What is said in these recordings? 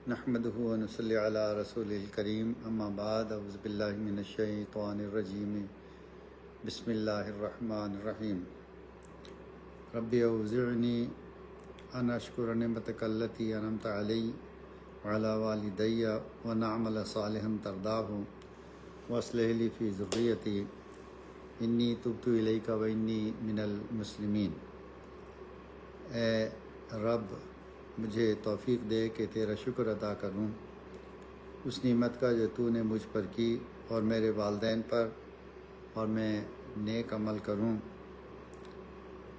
نحمده ونصلی علی رسول الکریم اما بعد اعوذ باللہ من الشیطان الرجیم بسم اللہ الرحمن الرحیم رب اوزعنی ان اشکر نعمتک التی انعمت علی وعلی والدی ونعمل صالحا ترضاہ واصلح لی فی ذریتی انی تبت الیک وانی من المسلمین۔ اے رب مجھے توفیق دے کہ تیرا شکر ادا کروں اس نعمت کا جو تو نے مجھ پر کی اور میرے والدین پر، اور میں نیک عمل کروں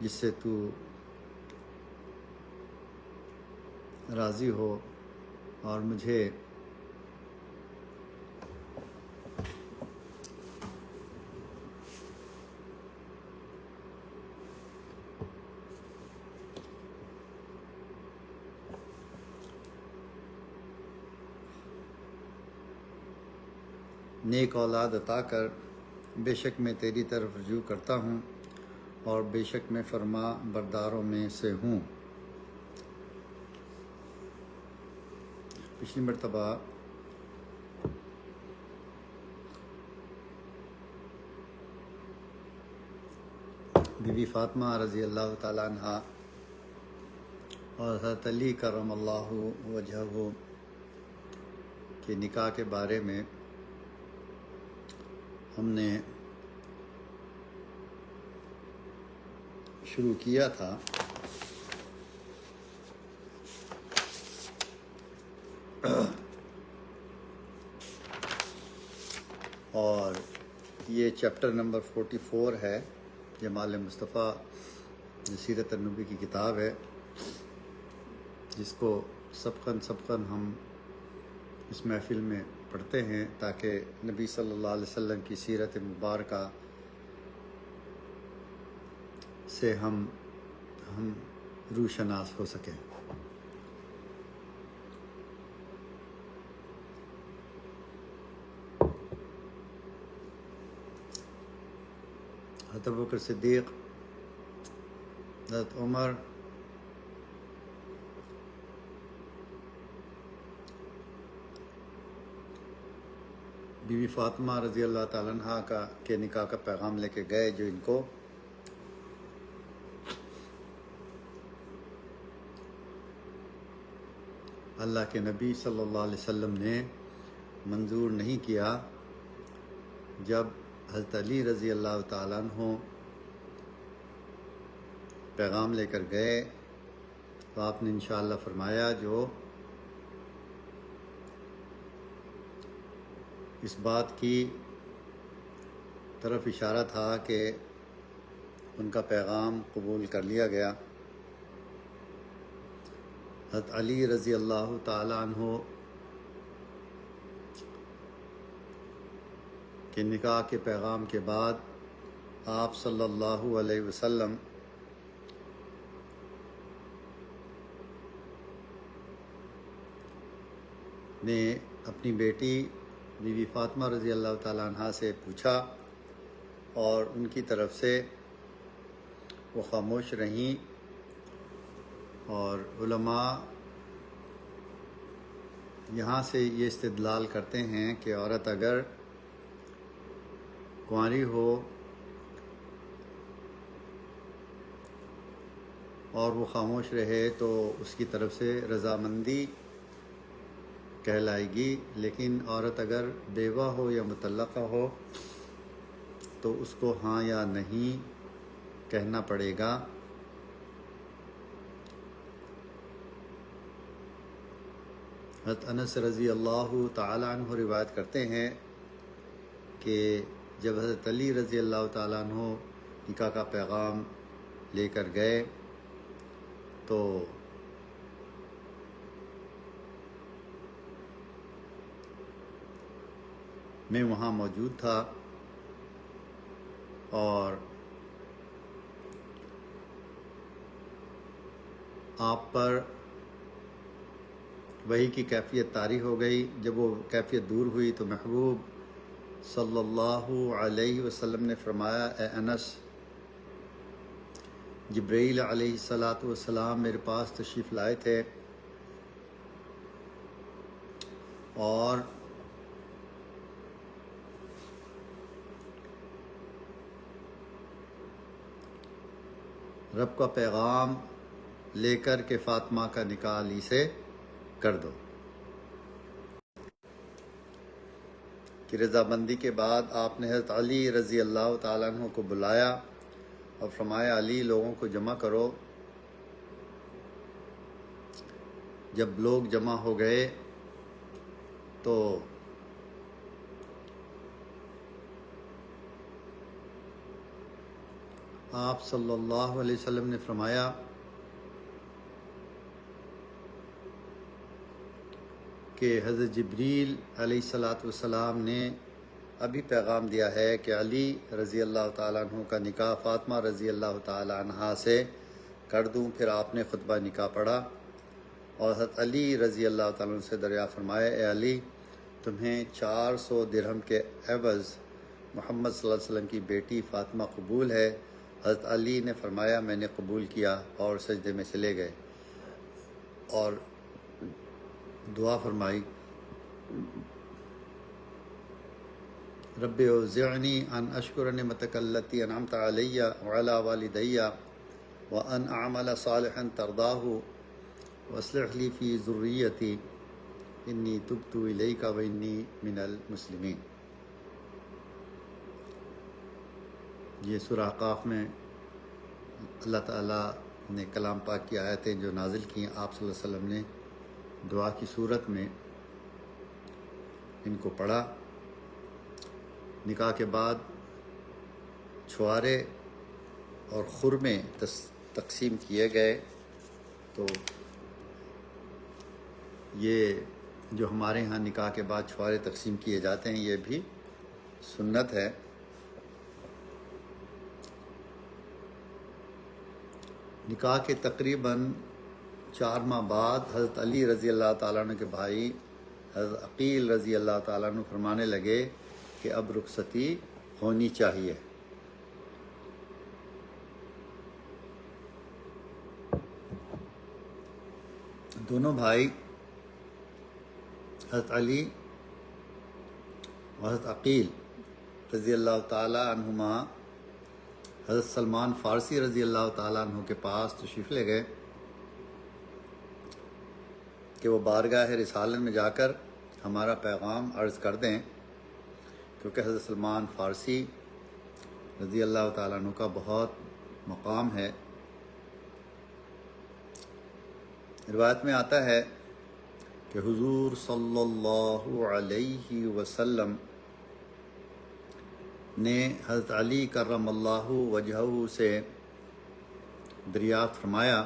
جس سے تو راضی ہو، اور مجھے نیک اولاد عطا کر۔ بے شک میں تیری طرف رجوع کرتا ہوں اور بے شک میں فرما برداروں میں سے ہوں۔ پچھلی مرتبہ بی بی فاطمہ رضی اللہ تعالیٰ عنہ اور حضرت علی کرم اللہ وجہہ کے نکاح کے بارے میں ہم نے شروع کیا تھا، اور یہ چیپٹر نمبر 44 ہے، جمال مصطفیٰ سیرت النبی کی کتاب ہے، جس کو سبقاً ہم اس محفل میں پڑھتے ہیں تاکہ نبی صلی اللہ علیہ وسلم کی سیرت مبارکہ سے ہم روشناس ہو سکیں۔ حضرت ابوبکر صدیق، حضرت عمر، بی بی فاطمہ رضی اللہ تعالیٰ عنہ کے نکاح کا پیغام لے کے گئے، جو ان کو اللہ کے نبی صلی اللہ علیہ وسلم نے منظور نہیں کیا۔ جب حضرت علی رضی اللہ تعالیٰ عنہ پیغام لے کر گئے تو آپ نے انشاءاللہ فرمایا، جو اس بات کی طرف اشارہ تھا کہ ان کا پیغام قبول کر لیا گیا۔ حضرت علی رضی اللہ تعالیٰ عنہ کے نکاح کے پیغام کے بعد آپ صلی اللہ علیہ وسلم نے اپنی بیٹی بی بی فاطمہ رضی اللہ تعالیٰ عنہ سے پوچھا، اور ان کی طرف سے وہ خاموش رہیں، اور علماء یہاں سے یہ استدلال کرتے ہیں کہ عورت اگر کنواری ہو اور وہ خاموش رہے تو اس کی طرف سے رضامندی کہلائے گی، لیکن عورت اگر بیوہ ہو یا مطلقہ ہو تو اس کو ہاں یا نہیں کہنا پڑے گا۔ حضرت انس رضی اللہ تعالیٰ عنہ روایت کرتے ہیں کہ جب حضرت علی رضی اللہ تعالیٰ عنہ نکاح کا پیغام لے کر گئے تو میں وہاں موجود تھا، اور آپ پر وحی کی کیفیت طاری ہو گئی۔ جب وہ کیفیت دور ہوئی تو محبوب صلی اللہ علیہ وسلم نے فرمایا، اے انس، جبرائیل علیہ السلام میرے پاس تشریف لائے تھے اور رب کا پیغام لے کر کے فاطمہ کا نکاح علی سے کر دو۔ کہ رضامندی کے بعد آپ نے حضرت علی رضی اللہ تعالیٰ عنہ کو بلایا اور فرمایا علی لوگوں کو جمع کرو۔ جب لوگ جمع ہو گئے تو آپ صلی اللہ علیہ وسلم نے فرمایا کہ حضرت جبریل علیہ الصلاۃ والسلام نے ابھی پیغام دیا ہے کہ علی رضی اللہ تعالیٰ عنہ کا نکاح فاطمہ رضی اللہ تعالیٰ عنہ سے کر دوں۔ پھر آپ نے خطبہ نکاح پڑھا اور حضرت علی رضی اللہ تعالیٰ عنہ سے دریافت فرمایا اے علی تمہیں 400 درہم کے عوض محمد صلی اللہ علیہ وسلم کی بیٹی فاطمہ قبول ہے؟ حضرت علی نے فرمایا میں نے قبول کیا اور سجدے میں چلے گئے اور دعا فرمائی رب اوزعنی ان اشکر نعمتک التی انعمت علی وعلی والدی وان اعمل صالحا ترضاہ واصلح لی فی ذریتی انی تبت الیک وانی من المسلمین۔ یہ سورہ قاف میں اللہ تعالیٰ نے کلام پاک کی آیتیں جو نازل کی ہیں آپ صلی اللہ علیہ وسلم نے دعا کی صورت میں ان کو پڑھا۔ نکاح کے بعد چھوارے اور خرمے تقسیم کیے گئے۔ تو یہ جو ہمارے ہاں نکاح کے بعد چھوارے تقسیم کیے جاتے ہیں یہ بھی سنت ہے۔ نکاح کے تقریباً 4 ماہ بعد حضرت علی رضی اللہ تعالیٰ عنہ کے بھائی حضرت عقیل رضی اللہ تعالیٰ عنہ فرمانے لگے کہ اب رخصتی ہونی چاہیے۔ دونوں بھائی حضرت علی و حضرت عقیل رضی اللہ تعالیٰ عنہما حضرت سلمان فارسی رضی اللہ تعالیٰ عنہ کے پاس تشریف لے گئے کہ وہ بارگاہ رسالت میں جا کر ہمارا پیغام عرض کر دیں، کیونکہ حضرت سلمان فارسی رضی اللہ تعالیٰ عنہ کا بہت مقام ہے۔ روایت میں آتا ہے کہ حضور صلی اللہ علیہ وسلم نے حضرت علی کرم اللہ وجہہ سے دریافت فرمایا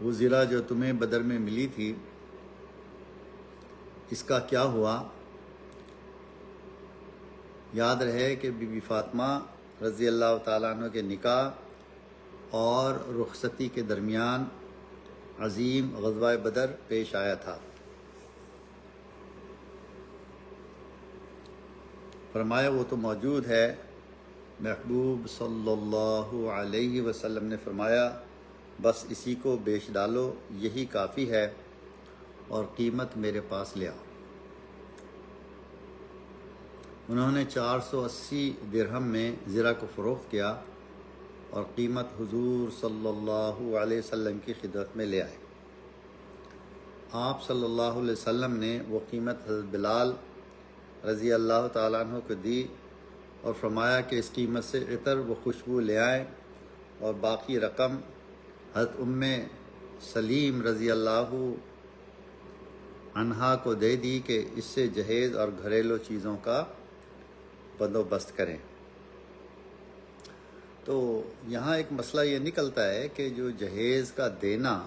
وہ زرہ جو تمہیں بدر میں ملی تھی اس کا کیا ہوا؟ یاد رہے کہ بی بی فاطمہ رضی اللہ تعالیٰ عنہ کے نکاح اور رخصتی کے درمیان عظیم غزوہ بدر پیش آیا تھا۔ فرمایا وہ تو موجود ہے۔ محبوب صلی اللہ علیہ وسلم نے فرمایا بس اسی کو بیچ ڈالو، یہی کافی ہے، اور قیمت میرے پاس لے آؤ۔ انہوں نے 480 درہم میں زرہ کو فروخت کیا اور قیمت حضور صلی اللہ علیہ وسلم کی خدمت میں لے آئے۔ آپ صلی اللہ علیہ وسلم نے وہ قیمت حضرت بلال رضی اللہ تعالیٰ عنہ کو دی اور فرمایا کہ اس قیمت سے عطر و خوشبو لے آئیں، اور باقی رقم حضرت ام سلیم رضی اللہ عنہا کو دے دی کہ اس سے جہیز اور گھریلو چیزوں کا بندوبست کریں۔ تو یہاں ایک مسئلہ یہ نکلتا ہے کہ جو جہیز کا دینا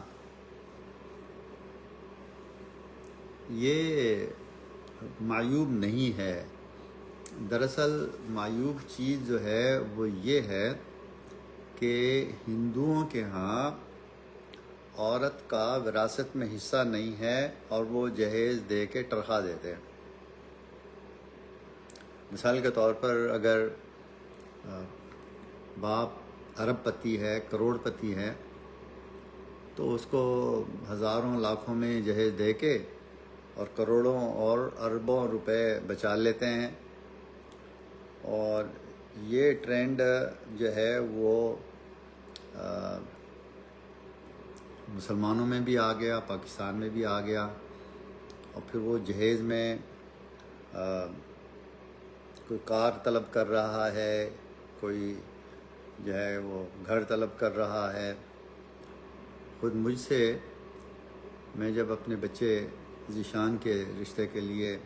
یہ معیوب نہیں ہے۔ دراصل معیوب چیز جو ہے وہ یہ ہے کہ ہندوؤں کے ہاں عورت کا وراثت میں حصہ نہیں ہے اور وہ جہیز دے کے ٹرخا دیتے ہیں۔ مثال کے طور پر اگر باپ ارب پتی ہے، کروڑ پتی ہے، تو اس کو ہزاروں لاکھوں میں جہیز دے کے اور کروڑوں اور اربوں روپے بچا لیتے ہیں. اور یہ ٹرینڈ جو ہے وہ مسلمانوں میں بھی آ گیا، پاکستان میں بھی آ گیا. اور پھر وہ جہیز میں کوئی کار طلب کر رہا ہے، کوئی جو ہے وہ گھر طلب کر رہا ہے. خود مجھ سے میں جب اپنے بچے ذیشان کے رشتے کے لیے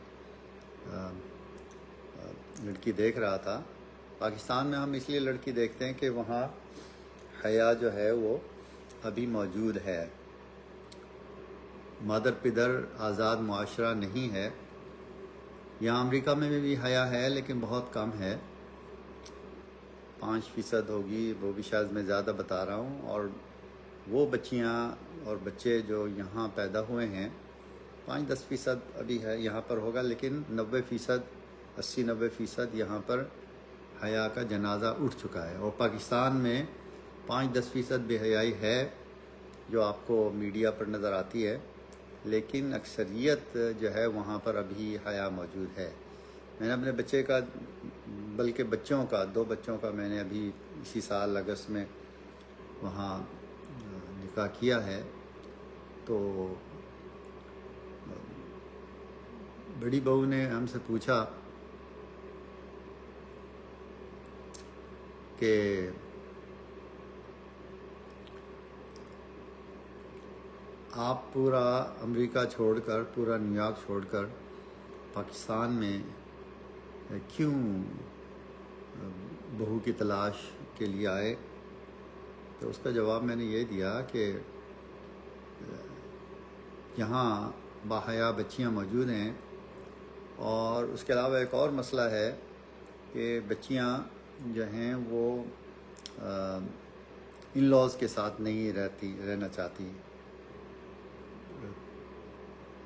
لڑکی دیکھ رہا تھا، پاکستان میں ہم اس لیے لڑکی دیکھتے ہیں کہ وہاں حیا جو ہے وہ ابھی موجود ہے. مادر پدر آزاد معاشرہ نہیں ہے. یہاں امریکہ میں بھی حیا ہے لیکن بہت کم ہے، 5% ہوگی، وہ بھی شاید میں زیادہ بتا رہا ہوں. اور وہ بچیاں اور بچے جو یہاں پیدا ہوئے ہیں 5-10% ابھی ہے یہاں پر ہوگا، لیکن 90%، 80-90% یہاں پر حیا کا جنازہ اٹھ چکا ہے. اور پاکستان میں 5-10% بے حیائی ہے جو آپ کو میڈیا پر نظر آتی ہے، لیکن اکثریت جو ہے وہاں پر ابھی حیا موجود ہے. میں نے اپنے بچے کا، بلکہ بچوں کا، 2 بچوں کا میں نے ابھی اسی سال اگست میں وہاں نکاح کیا ہے. تو بڑی بہو نے ہم سے پوچھا کہ آپ پورا امریکہ چھوڑ کر، پورا نیو یارک چھوڑ کر پاکستان میں کیوں بہو کی تلاش کے لیے آئے؟ تو اس کا جواب میں نے یہ دیا کہ یہاں باحیا بچیاں موجود ہیں، اور اس کے علاوہ ایک اور مسئلہ ہے کہ بچیاں جو ہیں وہ ان لاز کے ساتھ نہیں رہنا چاہتی.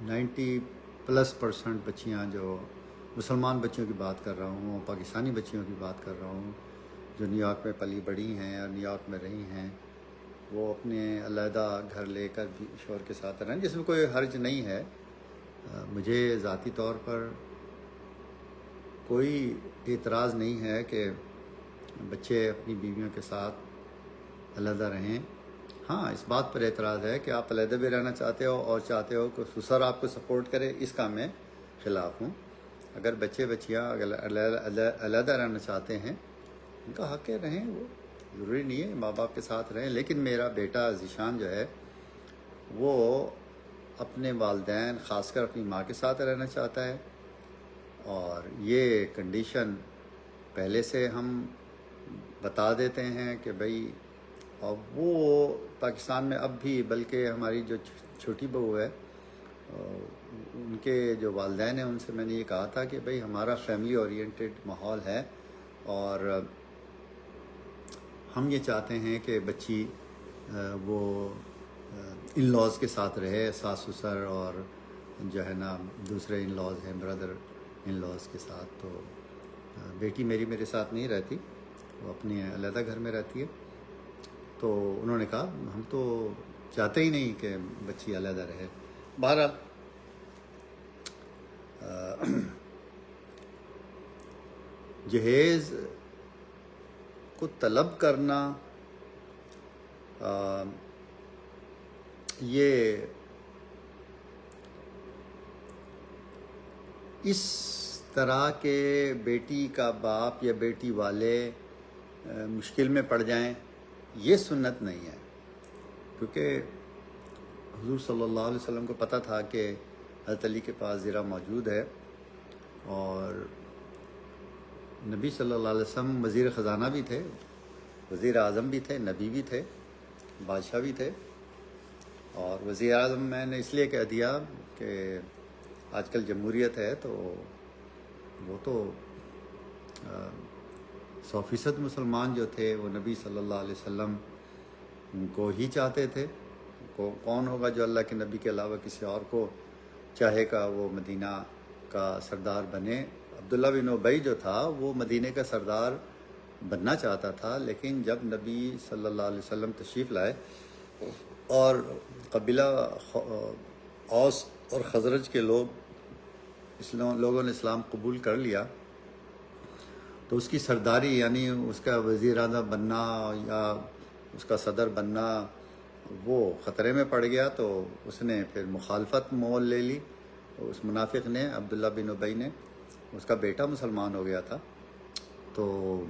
90+% بچیاں، جو مسلمان بچیوں کی بات کر رہا ہوں، پاکستانی بچیوں کی بات کر رہا ہوں، جو نیو یارک میں پلی بڑھی ہیں اور نیو یارک میں رہی ہیں، وہ اپنے علیحدہ گھر لے کر بھی شوہر کے ساتھ رہیں، جس میں کوئی حرج نہیں ہے. مجھے ذاتی طور پر کوئی اعتراض نہیں ہے کہ بچے اپنی بیویوں کے ساتھ علیحدہ رہیں. ہاں، اس بات پر اعتراض ہے کہ آپ علیحدہ بھی رہنا چاہتے ہو اور چاہتے ہو کہ سسر آپ کو سپورٹ کرے، اس کا میں خلاف ہوں. اگر بچیاں علیحدہ رہنا چاہتے ہیں، ان کا حق ہے، رہیں. وہ ضروری نہیں ہے ماں باپ کے ساتھ رہیں. لیکن میرا بیٹا ذیشان جو ہے وہ اپنے والدین، خاص کر اپنی ماں کے ساتھ رہنا چاہتا ہے. اور یہ کنڈیشن پہلے سے ہم بتا دیتے ہیں کہ بھائی، اور وہ پاکستان میں اب بھی، بلکہ ہماری جو چھوٹی بہو ہے، ان کے جو والدین ہیں، ان سے میں نے یہ کہا تھا کہ بھائی ہمارا فیملی اورینٹیڈ ماحول ہے، اور ہم یہ چاہتے ہیں کہ بچی وہ ان لاز کے ساتھ رہے، ساس سسر اور جو ہے نا دوسرے ان لاز ہیں، بردر ان لاز کے ساتھ. تو بیٹی میرے ساتھ نہیں رہتی، وہ اپنے علیحدہ گھر میں رہتی ہے. تو انہوں نے کہا ہم تو چاہتے ہی نہیں کہ بچی علیحدہ رہے. بہرحال جہیز کو طلب کرنا یہ اس طرح کے بیٹی کا باپ یا بیٹی والے مشکل میں پڑ جائیں، یہ سنت نہیں ہے. کیونکہ حضور صلی اللہ علیہ وسلم کو پتہ تھا کہ حضرت علی کے پاس زرہ موجود ہے، اور نبی صلی اللہ علیہ وسلم وزیر خزانہ بھی تھے، وزیر اعظم بھی تھے، نبی بھی تھے، بادشاہ بھی تھے. اور وزیر اعظم میں نے اس لیے کہہ دیا کہ آج کل جمہوریت ہے، تو وہ تو 100% مسلمان جو تھے وہ نبی صلی اللہ علیہ وسلم کو ہی چاہتے تھے. کون ہوگا جو اللہ کے نبی کے علاوہ کسی اور کو چاہے گا وہ مدینہ کا سردار بنے؟ عبداللہ بن ابی جو تھا وہ مدینہ کا سردار بننا چاہتا تھا، لیکن جب نبی صلی اللہ علیہ وسلم تشریف لائے اور قبیلہ اوس اور خزرج کے لوگوں نے اسلام قبول کر لیا، تو اس کی سرداری یعنی اس کا وزیر اعظم بننا یا اس کا صدر بننا وہ خطرے میں پڑ گیا، تو اس نے پھر مخالفت مول لے لی۔ اس منافق نے، عبداللہ بن ابی نے، اس کا بیٹا مسلمان ہو گیا تھا، تو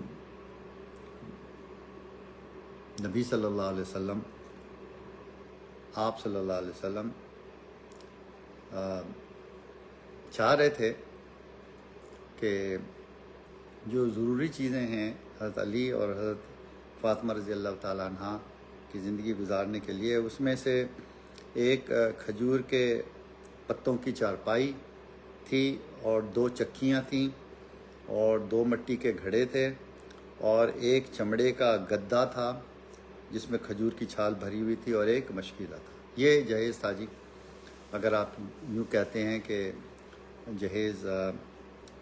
نبی صلی اللہ علیہ وسلم، آپ صلی اللہ علیہ وسلم چاہ رہے تھے کہ جو ضروری چیزیں ہیں حضرت علی اور حضرت فاطمہ رضی اللہ تعالیٰ عنہ کی زندگی گزارنے کے لیے، اس میں سے ایک کھجور کے پتوں کی چارپائی تھی، اور 2 چکیاں تھیں، اور 2 مٹی کے گھڑے تھے، اور ایک چمڑے کا گدا تھا جس میں کھجور کی چھال بھری ہوئی تھی، اور ایک مشکیزہ تھا۔ یہ جہیز تھا جی۔ اگر آپ یوں کہتے ہیں کہ جہیز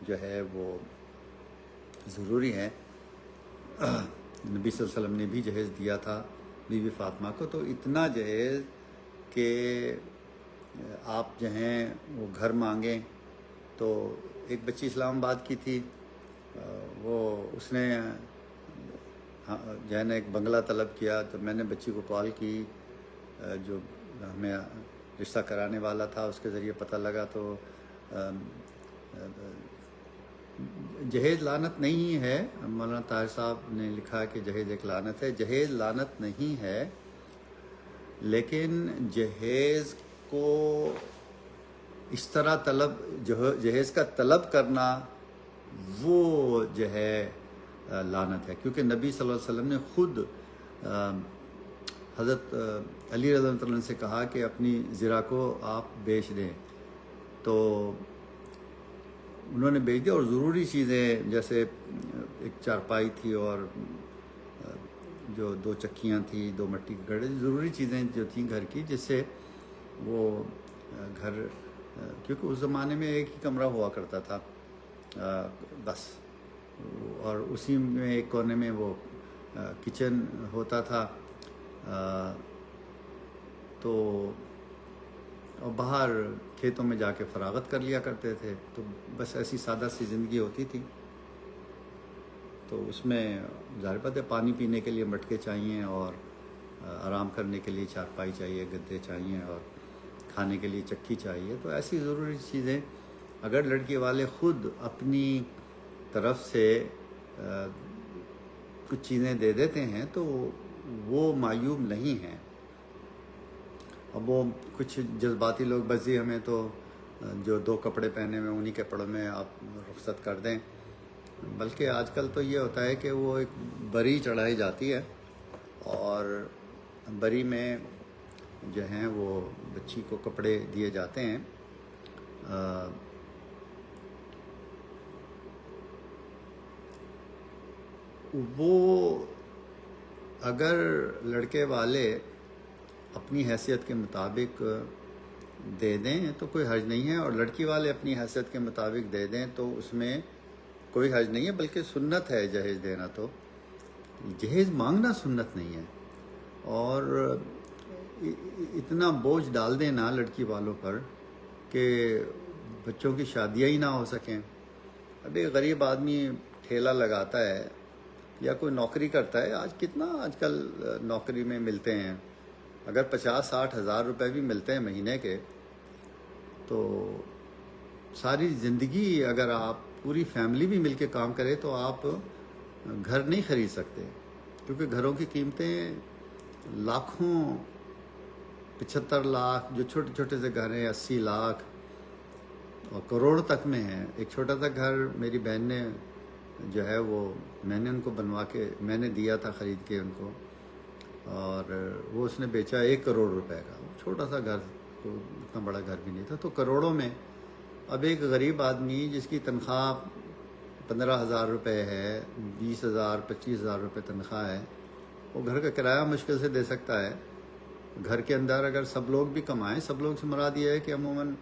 جو ہے وہ ضروری ہے، نبی صلی اللہ علیہ وسلم نے بھی جہیز دیا تھا بی بی فاطمہ کو، تو اتنا جہیز کہ آپ جو ہیں وہ گھر مانگیں۔ تو ایک بچی اسلام آباد کی تھی، وہ اس نے جو ہے نا ایک بنگلہ طلب کیا، تو میں نے بچی کو کال کی، جو ہمیں رشتہ کرانے والا تھا اس کے ذریعے پتہ لگا، تو جہیز لعنت نہیں ہے۔ مولانا طاہر صاحب نے لکھا کہ جہیز ایک لعنت ہے۔ جہیز لعنت نہیں ہے، لیکن جہیز کو اس طرح جہیز کا طلب کرنا وہ جو ہے لعنت ہے، کیونکہ نبی صلی اللہ علیہ وسلم نے خود حضرت علی رضی اللہ عنہ سے کہا کہ اپنی زرہ کو آپ بیچ دیں، تو انہوں نے بیچ دیا، اور ضروری چیزیں جیسے ایک چارپائی تھی، اور جو 2 چکیاں تھیں، 2 مٹی کے گھڑے، ضروری چیزیں جو تھیں گھر کی، جس سے وہ گھر، کیونکہ اس زمانے میں ایک ہی کمرہ ہوا کرتا تھا بس، اور اسی میں ایک کونے میں وہ کچن ہوتا تھا، تو اور باہر کھیتوں میں جا کے فراغت کر لیا کرتے تھے، تو بس ایسی سادہ سی زندگی ہوتی تھی۔ تو اس میں ظاہر بات ہے پانی پینے کے لیے مٹکے چاہیے، اور آرام کرنے کے لیے چارپائی چاہیے، گدے چاہیے، اور کھانے کے لیے چکی چاہیے۔ تو ایسی ضروری چیزیں اگر لڑکی والے خود اپنی طرف سے کچھ چیزیں دے دیتے ہیں تو وہ معیوب نہیں ہیں۔ اب وہ کچھ جذباتی لوگ، بس جی ہمیں تو جو 2 کپڑے پہنے ہوئے انہی کپڑوں میں آپ رخصت کر دیں، بلکہ آج کل تو یہ ہوتا ہے کہ وہ ایک بری چڑھائی جاتی ہے، اور بری میں جو ہیں وہ بچی کو کپڑے دیے جاتے ہیں۔ وہ اگر لڑکے والے اپنی حیثیت کے مطابق دے دیں تو کوئی حرج نہیں ہے، اور لڑکی والے اپنی حیثیت کے مطابق دے دیں تو اس میں کوئی حرج نہیں ہے، بلکہ سنت ہے جہیز دینا۔ تو جہیز مانگنا سنت نہیں ہے، اور اتنا بوجھ ڈال دینا لڑکی والوں پر کہ بچوں کی شادیاں ہی نہ ہو سکیں۔ اب ایک غریب آدمی ٹھیلا لگاتا ہے یا کوئی نوکری کرتا ہے، آج کل نوکری میں ملتے ہیں، اگر 50-60 ہزار روپے بھی ملتے ہیں مہینے کے، تو ساری زندگی اگر آپ پوری فیملی بھی مل کے کام کرے تو آپ گھر نہیں خرید سکتے، کیونکہ گھروں کی قیمتیں لاکھوں، 75 لاکھ، جو چھوٹے چھوٹے سے گھر ہیں 80 لاکھ اور کروڑ تک میں ہیں۔ ایک چھوٹا سا گھر میری بہن نے جو ہے وہ میں نے ان کو بنوا کے میں نے دیا تھا خرید کے ان کو، اور وہ اس نے بیچا 1 کروڑ روپے کا، چھوٹا سا گھر، اتنا بڑا گھر بھی نہیں تھا، تو کروڑوں میں۔ اب ایک غریب آدمی جس کی تنخواہ 15,000 روپے ہے، 20,000 25,000 روپے تنخواہ ہے، وہ گھر کا کرایہ مشکل سے دے سکتا ہے۔ گھر کے اندر اگر سب لوگ بھی کمائیں، سب لوگ سے مراد یہ ہے کہ عموماً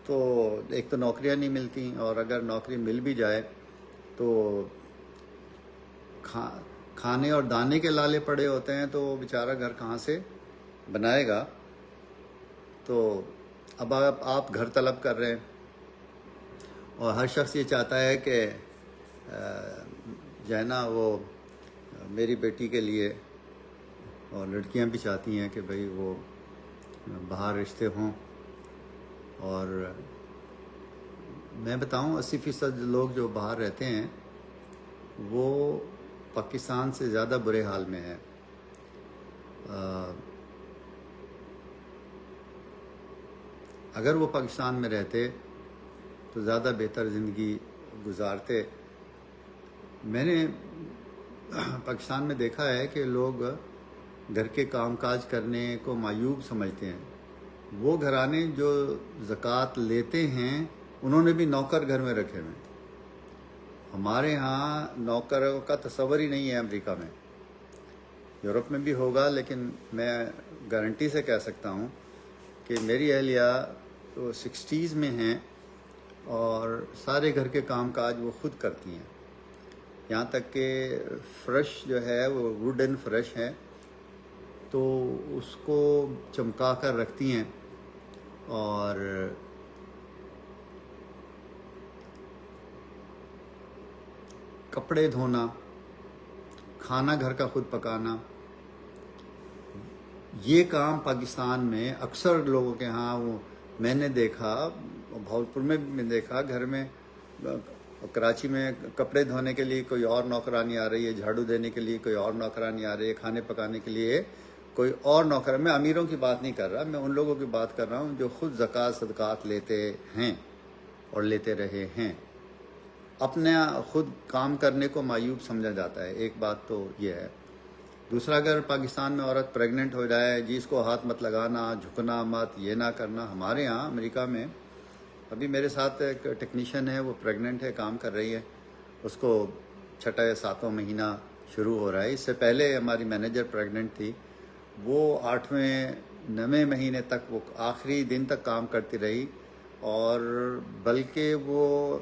تو ایک تو نوکریاں نہیں ملتی، اور اگر نوکری مل بھی جائے تو کھانے اور دانے کے لالے پڑے ہوتے ہیں، تو وہ بیچارہ گھر کہاں سے بنائے گا۔ تو اب آپ گھر طلب کر رہے ہیں اور ہر شخص یہ چاہتا ہے کہ جو ہے نا وہ میری بیٹی کے لیے، اور لڑکیاں بھی چاہتی ہیں کہ بھئی وہ باہر رشتے ہوں، اور میں بتاؤں 80% لوگ جو باہر رہتے ہیں وہ پاکستان سے زیادہ برے حال میں ہیں۔ اگر وہ پاکستان میں رہتے تو زیادہ بہتر زندگی گزارتے۔ میں نے پاکستان میں دیکھا ہے کہ لوگ گھر کے کام کاج کرنے کو معیوب سمجھتے ہیں۔ وہ گھرانے جو زکوٰۃ لیتے ہیں انہوں نے بھی نوکر گھر میں رکھے ہوئے۔ ہمارے ہاں نوکروں کا تصور ہی نہیں ہے امریکہ میں، یورپ میں بھی ہوگا، لیکن میں گارنٹی سے کہہ سکتا ہوں کہ میری اہلیہ تو 60s میں ہیں اور سارے گھر کے کام کاج وہ خود کرتی ہیں، یہاں تک کہ فرش جو ہے وہ ووڈن فرش ہے تو اس کو چمکا کر رکھتی ہیں، اور کپڑے دھونا، کھانا گھر کا خود پکانا، یہ کام پاکستان میں اکثر لوگوں کے ہاں وہ میں نے دیکھا، بھاولپور میں بھی دیکھا، گھر میں کراچی میں کپڑے دھونے کے لیے کوئی اور نوکرانی آ رہی ہے، جھاڑو دینے کے لیے کوئی اور نوکرانی آ رہی ہے، کھانے پکانے کے لیے کوئی اور نوکر۔ میں امیروں کی بات نہیں کر رہا، میں ان لوگوں کی بات کر رہا ہوں جو خود زکوٰۃ صدقات لیتے ہیں اور لیتے رہے ہیں۔ اپنا خود کام کرنے کو معیوب سمجھا جاتا ہے، ایک بات تو یہ ہے۔ دوسرا، اگر پاکستان میں عورت پریگننٹ ہو جائے، جی اس کو ہاتھ مت لگانا، جھکنا مت، یہ نہ کرنا۔ ہمارے ہاں امریکہ میں ابھی میرے ساتھ ایک ٹیکنیشین ہے، وہ پریگننٹ ہے، کام کر رہی ہے، اس کو 6واں یا 7واں مہینہ شروع ہو رہا ہے۔ اس سے پہلے ہماری مینیجر پریگننٹ تھی، وہ 8ویں 9ویں مہینے تک وہ آخری دن تک کام کرتی رہی، اور بلکہ وہ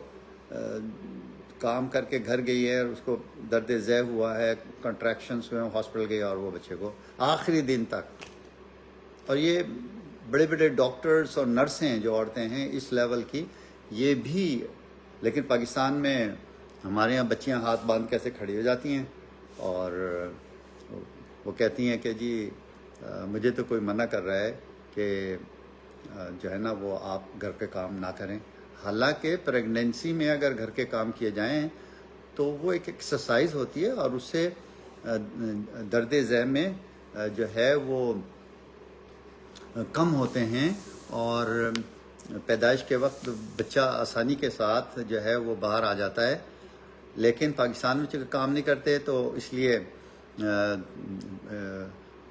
کام کر کے گھر گئی ہے، اس کو درد ذیل ہوا ہے، کنٹریکشنز ہوئے، ہاسپٹل گئی، اور وہ بچے کو آخری دن تک۔ اور یہ بڑے بڑے ڈاکٹرز اور نرس ہیں جو عورتیں ہیں اس لیول کی، یہ بھی۔ لیکن پاکستان میں ہمارے یہاں بچیاں ہاتھ باندھ کیسے کھڑی ہو جاتی ہیں، اور وہ کہتی ہیں کہ جی مجھے تو کوئی منع کر رہا ہے کہ جو ہے نا وہ آپ گھر کے کام نہ کریں۔ حالانکہ پریگننسی میں اگر گھر کے کام کیے جائیں تو وہ ایک ایکسرسائز ہوتی ہے، اور اس سے درد ذیل میں جو ہے وہ کم ہوتے ہیں، اور پیدائش کے وقت بچہ آسانی کے ساتھ جو ہے وہ باہر آ جاتا ہے۔ لیکن پاکستان میں چونکہ کام نہیں کرتے تو اس لیے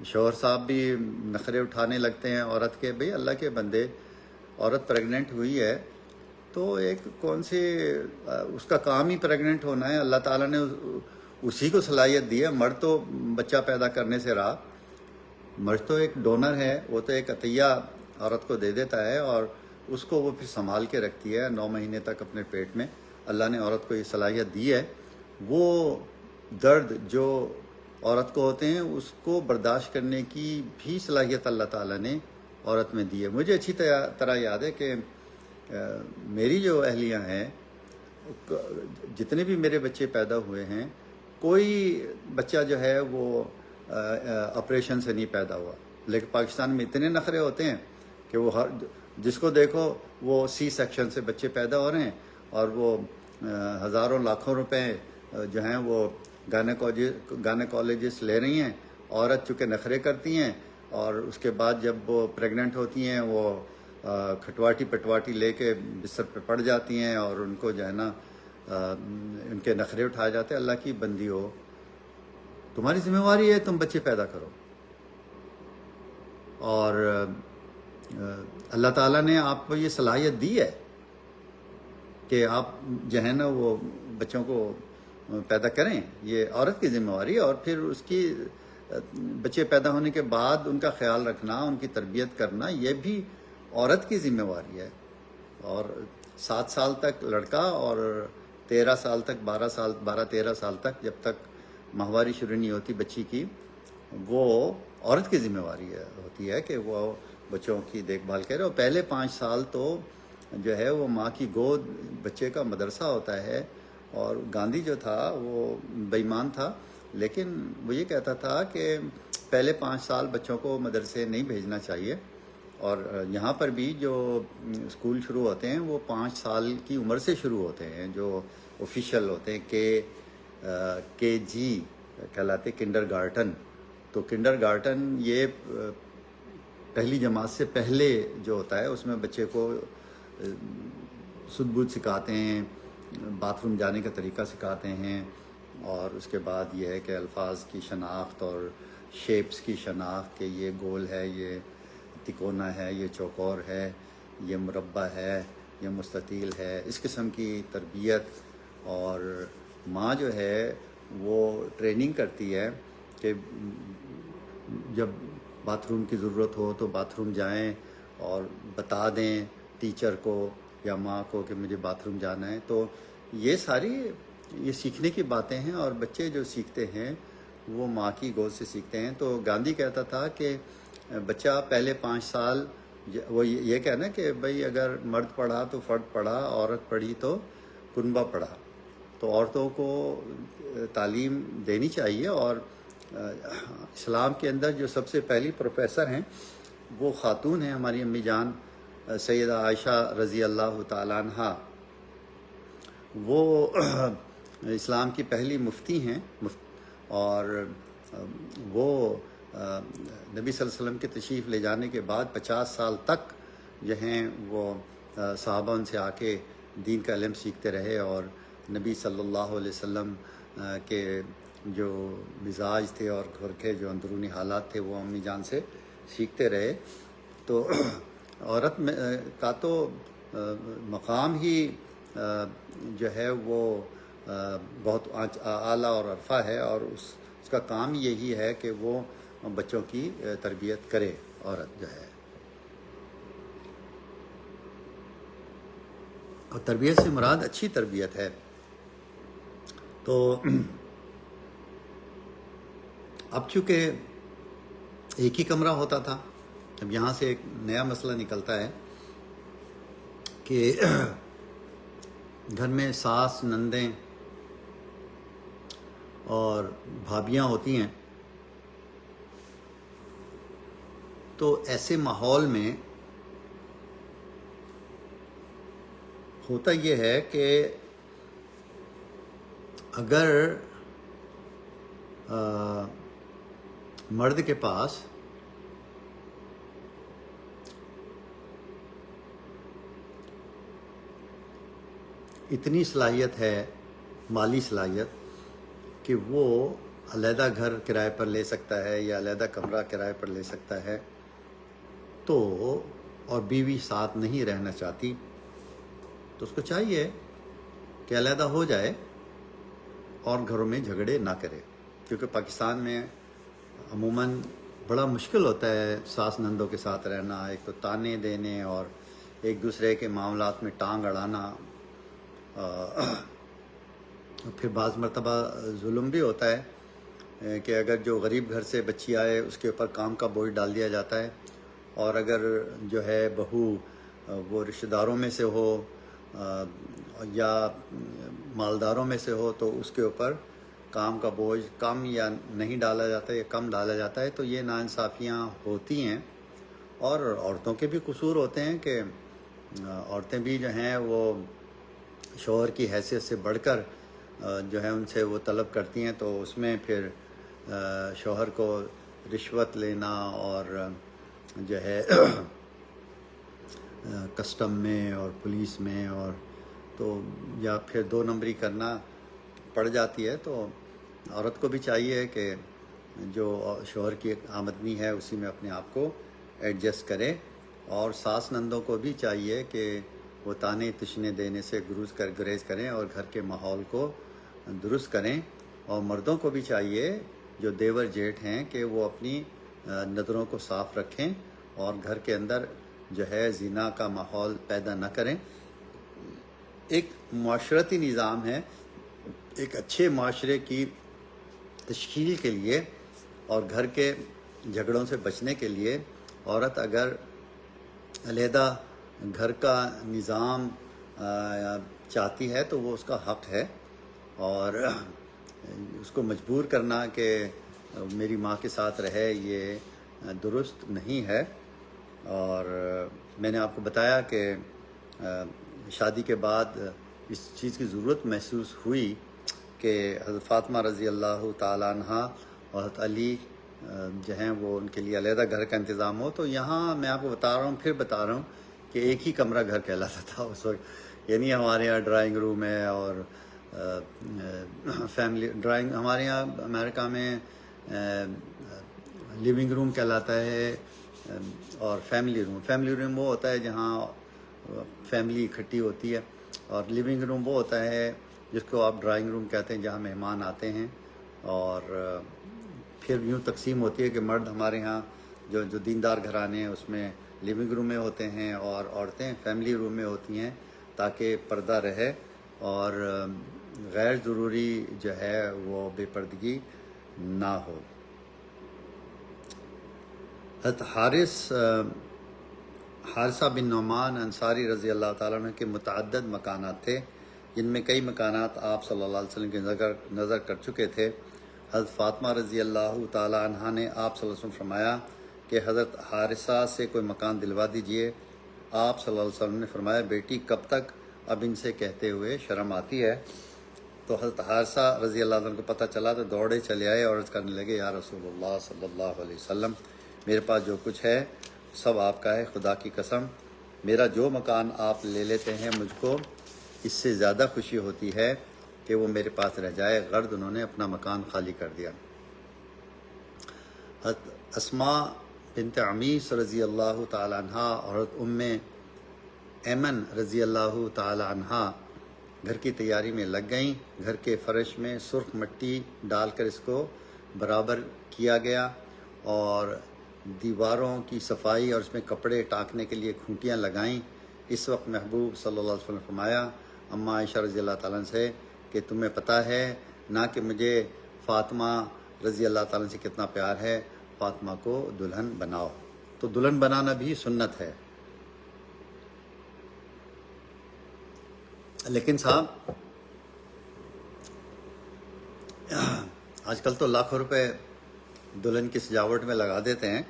شوہر صاحب بھی نخرے اٹھانے لگتے ہیں عورت کے۔ بھئی اللہ کے بندے، عورت پریگننٹ ہوئی ہے تو ایک کون سی اس کا کام ہی پریگننٹ ہونا ہے، اللہ تعالیٰ نے اسی کو صلاحیت دی ہے۔ مرد تو بچہ پیدا کرنے سے رہا، مرد تو ایک ڈونر ہے، وہ تو ایک عطیہ عورت کو دے دیتا ہے، اور اس کو وہ پھر سنبھال کے رکھتی ہے 9 مہینے تک اپنے پیٹ میں۔ اللہ نے عورت کو یہ صلاحیت دی ہے، وہ درد جو عورت کو ہوتے ہیں اس کو برداشت کرنے کی بھی صلاحیت اللہ تعالیٰ نے عورت میں دی ہے۔ مجھے اچھی طرح یاد ہے کہ میری جو اہلیاں ہیں، جتنے بھی میرے بچے پیدا ہوئے ہیں، کوئی بچہ جو ہے وہ آپریشن سے نہیں پیدا ہوا۔ لیکن پاکستان میں اتنے نخرے ہوتے ہیں کہ وہ جس کو دیکھو وہ سی سیکشن سے بچے پیدا ہو رہے ہیں، اور وہ ہزاروں لاکھوں روپے جو ہیں وہ گائنیکالوجسٹ لے رہی ہیں۔ عورت چونکہ نخرے کرتی ہیں، اور اس کے بعد جب وہ پریگننٹ ہوتی ہیں وہ کھٹواٹی پٹواٹی لے کے بستر پہ پڑ جاتی ہیں، اور ان کو جو ہے نا ان کے نخرے اٹھائے جاتے ہیں۔ اللہ کی بندی ہو، تمہاری ذمہ داری ہے تم بچے پیدا کرو، اور اللہ تعالیٰ نے آپ کو یہ صلاحیت دی ہے کہ آپ جو ہے نا وہ بچوں کو پیدا کریں، یہ عورت کی ذمہ داری ہے۔ اور پھر اس کی بچے پیدا ہونے کے بعد ان کا خیال رکھنا، ان کی تربیت کرنا، یہ بھی عورت کی ذمہ داری ہے۔ اور 7 سال تک لڑکا، اور 13 سال تک 12-13 سال تک جب تک ماہواری شروع نہیں ہوتی بچی کی، وہ عورت کی ذمہ داری ہوتی ہے کہ وہ بچوں کی دیکھ بھال کرے. اور پہلے 5 سال تو جو ہے وہ ماں کی گود بچے کا مدرسہ ہوتا ہے. اور گاندھی جو تھا وہ بے ایمان تھا، لیکن وہ یہ کہتا تھا کہ پہلے 5 سال بچوں کو مدرسے نہیں بھیجنا چاہیے. اور یہاں پر بھی جو اسکول شروع ہوتے ہیں وہ 5 سال کی عمر سے شروع ہوتے ہیں، جو آفیشیل ہوتے ہیں کے جی کہلاتے کنڈر گارٹن. تو کنڈر گارٹن یہ پہلی جماعت سے پہلے جو ہوتا ہے اس میں بچے کو سدھ بودھ سکھاتے ہیں، باتھ روم جانے کا طریقہ سکھاتے ہیں، اور اس کے بعد یہ ہے کہ الفاظ کی شناخت اور شیپس کی شناخت کہ یہ گول ہے، یہ تکونا ہے، یہ چوکور ہے، یہ مربع ہے، یہ مستطیل ہے. اس قسم کی تربیت. اور ماں جو ہے وہ ٹریننگ کرتی ہے کہ جب باتھ روم کی ضرورت ہو تو باتھ روم جائیں اور بتا دیں ٹیچر کو یا ماں کو کہ مجھے باتھ روم جانا ہے. تو یہ ساری یہ سیکھنے کی باتیں ہیں، اور بچے جو سیکھتے ہیں وہ ماں کی گود سے سیکھتے ہیں. تو گاندھی کہتا تھا کہ بچہ پہلے 5 سال وہ یہ کہنا کہ بھئی اگر مرد پڑھا تو فرد پڑھا، عورت پڑھی تو کنبہ پڑھا. تو عورتوں کو تعلیم دینی چاہیے. اور اسلام کے اندر جو سب سے پہلی پروفیسر ہیں وہ خاتون ہیں، ہماری امی جان سیدہ عائشہ رضی اللہ تعالیٰ عنہ. وہ اسلام کی پہلی مفتی ہیں، اور وہ نبی صلی اللہ علیہ وسلم کے تشریف لے جانے کے بعد 50 سال تک جو ہیں وہ صحابہ ان سے آ کے دین کا علم سیکھتے رہے. اور نبی صلی اللہ علیہ وسلم کے جو مزاج تھے اور گھر کے جو اندرونی حالات تھے وہ امی جان سے سیکھتے رہے. تو عورت کا تو مقام ہی جو ہے وہ بہت اعلیٰ اور عرفہ ہے، اور اس کا کام یہی ہے کہ وہ بچوں کی تربیت کرے. عورت جو ہے، اور تربیت سے مراد اچھی تربیت ہے. تو اب چونکہ ایک ہی کمرہ ہوتا تھا، اب یہاں سے ایک نیا مسئلہ نکلتا ہے کہ گھر میں ساس، نندیں اور بھابیاں ہوتی ہیں. تو ایسے ماحول میں ہوتا یہ ہے کہ اگر مرد کے پاس اتنی صلاحیت ہے، مالی صلاحیت، کہ وہ علیحدہ گھر کرائے پر لے سکتا ہے یا علیحدہ کمرہ کرائے پر لے سکتا ہے، تو اور بیوی ساتھ نہیں رہنا چاہتی، تو اس کو چاہیے کہ علیحدہ ہو جائے اور گھروں میں جھگڑے نہ کرے. کیونکہ پاکستان میں عموماً بڑا مشکل ہوتا ہے ساس نندوں کے ساتھ رہنا. ایک تو تانے دینے اور ایک دوسرے کے معاملات میں ٹانگ اڑانا. پھر بعض مرتبہ ظلم بھی ہوتا ہے کہ اگر جو غریب گھر سے بچی آئے اس کے اوپر کام کا بوجھ ڈال دیا جاتا ہے، اور اگر جو ہے بہو وہ رشتہ داروں میں سے ہو یا مالداروں میں سے ہو تو اس کے اوپر کام کا بوجھ کم یا نہیں ڈالا جاتا ہے یا کم ڈالا جاتا ہے. تو یہ ناانصافیاں ہوتی ہیں. اور عورتوں کے بھی قصور ہوتے ہیں کہ عورتیں بھی جو ہیں وہ شوہر کی حیثیت سے بڑھ کر جو ہے ان سے وہ طلب کرتی ہیں، تو اس میں پھر شوہر کو رشوت لینا اور جو ہے کسٹم میں اور پولیس میں اور تو یا پھر 2 نمبری کرنا پڑ جاتی ہے. تو عورت کو بھی چاہیے کہ جو شوہر کی آمدنی ہے اسی میں اپنے آپ کو ایڈجسٹ کرے. اور ساس نندوں کو بھی چاہیے کہ وہ تانے تشنے دینے سے گریز کریں اور گھر کے ماحول کو درست کریں. اور مردوں کو بھی چاہیے جو دیور جیٹھ ہیں کہ وہ اپنی نظروں کو صاف رکھیں اور گھر کے اندر جو ہے زنا کا ماحول پیدا نہ کریں. ایک معاشرتی نظام ہے، ایک اچھے معاشرے کی تشکیل کے لیے اور گھر کے جھگڑوں سے بچنے کے لیے عورت اگر علیحدہ گھر کا نظام چاہتی ہے تو وہ اس کا حق ہے، اور اس کو مجبور کرنا کہ میری ماں کے ساتھ رہے یہ درست نہیں ہے۔ اور میں نے آپ کو بتایا کہ شادی کے بعد اس چیز کی ضرورت محسوس ہوئی کہ حضرت فاطمہ رضی اللہ تعالیٰ عنہ اور حضرت علی جو ہیں وہ ان کے لیے علیحدہ گھر کا انتظام ہو۔ تو یہاں میں آپ کو بتا رہا ہوں، پھر بتا رہا ہوں کہ ایک ہی کمرہ گھر کہلاتا تھا اس وقت، یعنی ہمارے یہاں ڈرائنگ روم ہے اور فیملی ڈرائنگ، ہمارے یہاں امریکہ میں لیونگ روم کہلاتا ہے، اور فیملی روم وہ ہوتا ہے جہاں فیملی اکٹھی ہوتی ہے، اور لیونگ روم وہ ہوتا ہے جس کو آپ ڈرائنگ روم کہتے ہیں جہاں مہمان آتے ہیں۔ اور پھر یوں تقسیم ہوتی ہے کہ مرد ہمارے ہاں جو دیندار گھرانے ہیں اس میں لیونگ روم میں ہوتے ہیں، اور عورتیں فیملی روم میں ہوتی ہیں تاکہ پردہ رہے اور غیر ضروری جو ہے وہ بے پردگی نہ ہو۔ حضرت حارثہ بن نعمان انصاری رضی اللہ تعالیٰ عنہ کے متعدد مکانات تھے، جن میں کئی مکانات آپ صلی اللہ علیہ وسلم کی نظر کر چکے تھے۔ حضرت فاطمہ رضی اللہ تعالیٰ عنہ نے آپ صلی اللہ علیہ وسلم فرمایا کہ حضرت حارثہ سے کوئی مکان دلوا دیجئے۔ آپ صلی اللہ علیہ وسلم نے فرمایا، بیٹی کب تک اب ان سے کہتے ہوئے شرم آتی ہے؟ تو حضرت حارثہ رضی اللہ عنہ کو پتہ چلا تو دوڑے چلے آئے اور عرض کرنے لگے، یا رسول اللہ صلی اللہ علیہ وسلم، میرے پاس جو کچھ ہے سب آپ کا ہے، خدا کی قسم میرا جو مکان آپ لے لیتے ہیں مجھ کو اس سے زیادہ خوشی ہوتی ہے کہ وہ میرے پاس رہ جائے۔ غرض انہوں نے اپنا مکان خالی کر دیا۔ حضرت اسماء بنت عمیس رضی اللہ تعالی عنہ اور حضرت ام ایمن رضی اللہ تعالی عنہ گھر کی تیاری میں لگ گئیں۔ گھر کے فرش میں سرخ مٹی ڈال کر اس کو برابر کیا گیا، اور دیواروں کی صفائی اور اس میں کپڑے ٹانکنے کے لیے کھوٹیاں لگائیں۔ اس وقت محبوب صلی اللہ علیہ وسلم نے فرمایا اماں عائشہ رضی اللہ تعالیٰ عنہ سے کہ تمہیں پتہ ہے نہ کہ مجھے فاطمہ رضی اللہ تعالیٰ عنہ سے کتنا پیار ہے، فاطمہ کو دلہن بناؤ۔ تو دلہن بنانا بھی سنت ہے۔ لیکن صاحب آج کل تو لاکھوں روپے دلہن کی سجاوٹ میں لگا دیتے ہیں،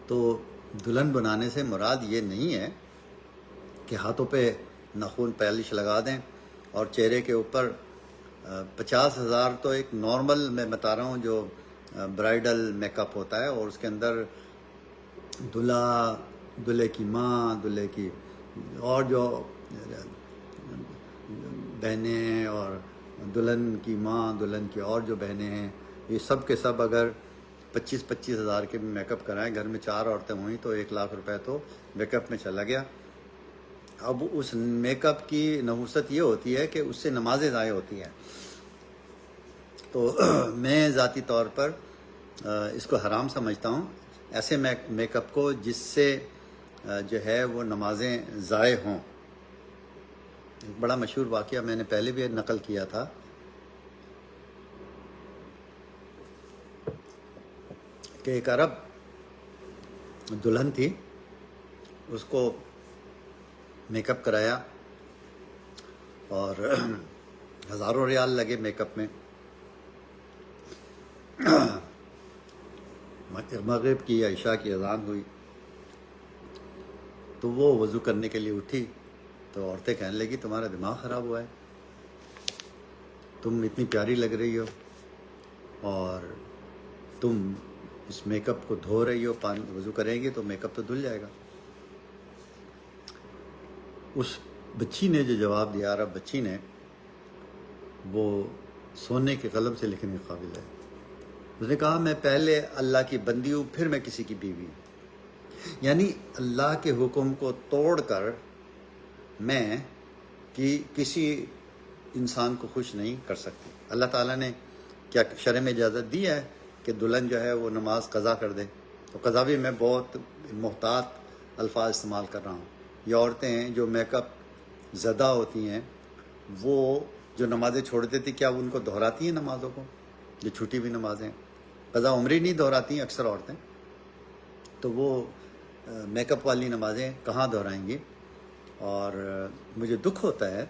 تو دلہن بنانے سے مراد یہ نہیں ہے کہ ہاتھوں پہ ناخن پالش لگا دیں اور چہرے کے اوپر 50,000 تو ایک نارمل میں بتا رہا ہوں جو برائیڈل میک اپ ہوتا ہے، اور اس کے اندر دلہا، دلہے کی ماں، دلہے کی اور جو بہنیں ہیں، اور دلہن کی ماں، دلہن کی اور جو بہنیں ہیں، یہ سب کے سب اگر 25,000 کے میک اپ کرائیں، گھر میں 4 عورتیں ہوئیں تو 1 لاکھ روپے تو میک اپ میں چلا گیا۔ اب اس میک اپ کی نحوست یہ ہوتی ہے کہ اس سے نمازیں ضائع ہوتی ہیں۔ تو میں ذاتی طور پر اس کو حرام سمجھتا ہوں، ایسے میک اپ کو جس سے جو ہے وہ نمازیں ضائع ہوں۔ ایک بڑا مشہور واقعہ میں نے پہلے بھی نقل کیا تھا کہ ایک عرب دلہن تھی، اس کو میک اپ کرایا اور ہزاروں ریال لگے میک اپ میں۔ مغرب کی یا عشاء کی اذان ہوئی تو وہ وضو کرنے کے لیے اٹھی تو عورتیں کہنے لگی تمہارا دماغ خراب ہوا ہے، تم اتنی پیاری لگ رہی ہو اور تم اس میک اپ کو دھو رہی ہو، وضو کریں گی تو میک اپ تو دھل جائے گا۔ اس بچی نے جو جواب دیا، عرب بچی نے، وہ سونے کے قلم سے لکھنے کے قابل ہے۔ اس نے کہا میں پہلے اللہ کی بندی ہوں، پھر میں کسی کی بیوی ہوں، یعنی اللہ کے حکم کو توڑ کر میں کسی انسان کو خوش نہیں کر سکتی۔ اللہ تعالیٰ نے کیا شرع میں اجازت دی ہے کہ دلہن جو ہے وہ نماز قضا کر دے، تو قضا بھی میں بہت محتاط الفاظ استعمال کر رہا ہوں۔ یہ عورتیں ہیں جو میک اپ زدہ ہوتی ہیں، وہ جو نمازیں چھوڑ دیتی، کیا ان کو دہراتی ہیں نمازوں کو؟ جو چھوٹی ہوئی نمازیں، قضا عمری نہیں دہراتی ہیں اکثر عورتیں، تو وہ میک اپ والی نمازیں کہاں دہرائیں گی؟ اور مجھے دکھ ہوتا ہے،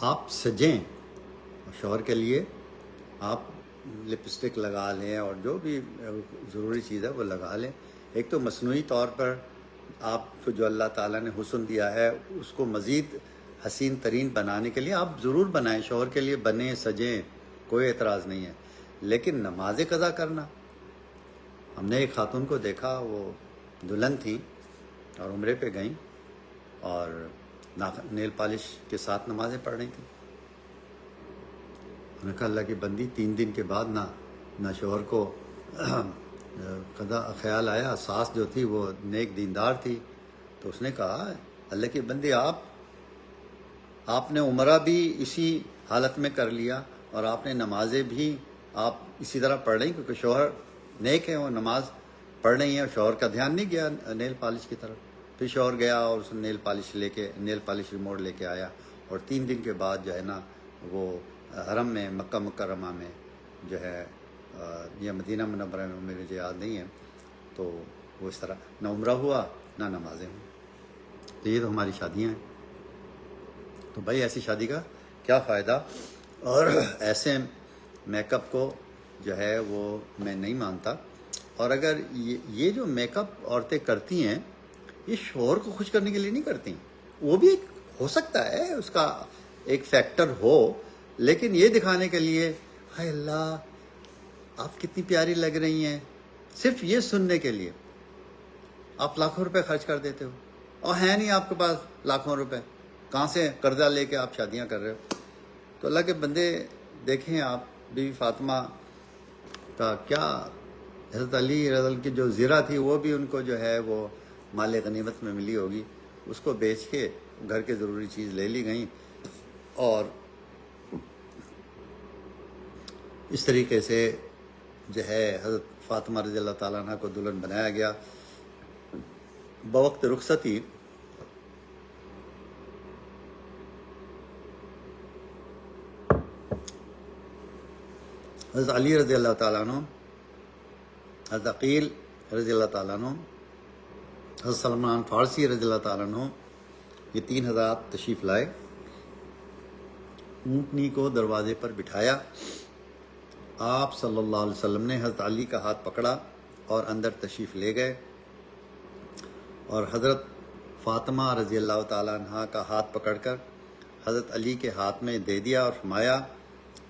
آپ سجیں شوہر کے لیے، آپ لپسٹک لگا لیں اور جو بھی ضروری چیز ہے وہ لگا لیں. ایک تو مصنوعی طور پر آپ کو جو اللہ تعالیٰ نے حسن دیا ہے اس کو مزید حسین ترین بنانے کے لیے آپ ضرور بنائیں، شوہر کے لیے بنیں، سجیں، کوئی اعتراض نہیں ہے. لیکن نماز قضا کرنا، ہم نے ایک خاتون کو دیکھا، وہ دلہن تھیں اور عمرے پہ گئیں اور نیل پالش کے ساتھ نمازیں پڑھ رہی تھیں. انہوں نے کہا اللہ کی بندی، 3 دن کے بعد نہ شوہر کو خیال آیا. ساس جو تھی وہ نیک دیندار تھی، تو اس نے کہا اللہ کی بندی، آپ نے عمرہ بھی اسی حالت میں کر لیا اور آپ نے نمازیں بھی آپ اسی طرح پڑھ رہی، کیونکہ شوہر نیک ہے، وہ نماز پڑھ رہی ہیں اور شوہر کا دھیان نہیں گیا نیل پالش کی طرف. پھر شوہر گیا اور اس نے نیل پالش ریموٹ لے کے آیا، اور 3 دن کے بعد جو ہے نا وہ حرم میں مکہ مکرمہ میں جو ہے یا مدینہ منورہ میں، مجھے یاد نہیں ہے، تو وہ اس طرح نہ عمرہ ہوا نہ نمازیں ہوئیں. تو یہ تو ہماری شادیاں ہیں. تو بھائی ایسی شادی کا کیا فائدہ؟ اور ایسے میک اپ کو جو ہے وہ میں نہیں مانتا. اور اگر یہ جو میک اپ عورتیں کرتی ہیں، یہ شوہر کو خوش کرنے کے لیے نہیں کرتی. وہ بھی ایک ہو سکتا ہے اس کا ایک فیکٹر ہو، لیکن یہ دکھانے کے لیے ہائے اللہ آپ کتنی پیاری لگ رہی ہیں، صرف یہ سننے کے لیے آپ لاکھوں روپے خرچ کر دیتے ہو، اور ہے نہیں آپ کے پاس لاکھوں روپے، کہاں سے قرضہ لے کے آپ شادیاں کر رہے ہو. تو اللہ کے بندے دیکھیں، آپ بی بی فاطمہ کا کیا، حضرت علی رضی اللہ کی جو زرہ تھی وہ بھی ان کو جو ہے وہ مال غنیمت میں ملی ہوگی، اس کو بیچ کے گھر کے ضروری چیز لے لی گئیں، اور اس طریقے سے جو ہے حضرت فاطمہ رضی اللہ تعالیٰ عنہ کو دلہن بنایا گیا. بوقت رخصتی حضرت علی رضی اللہ تعالیٰ عنہ، حضرت عقیل رضی اللہ تعالیٰ عنہ، حضرت سلمان فارسی رضی اللہ تعالیٰ عنہ، یہ 3 حضرات تشریف لائے. اونٹنی کو دروازے پر بٹھایا. آپ صلی اللہ علیہ وسلم نے حضرت علی کا ہاتھ پکڑا اور اندر تشریف لے گئے، اور حضرت فاطمہ رضی اللہ تعالیٰ عنہ کا ہاتھ پکڑ کر حضرت علی کے ہاتھ میں دے دیا اور فرمایا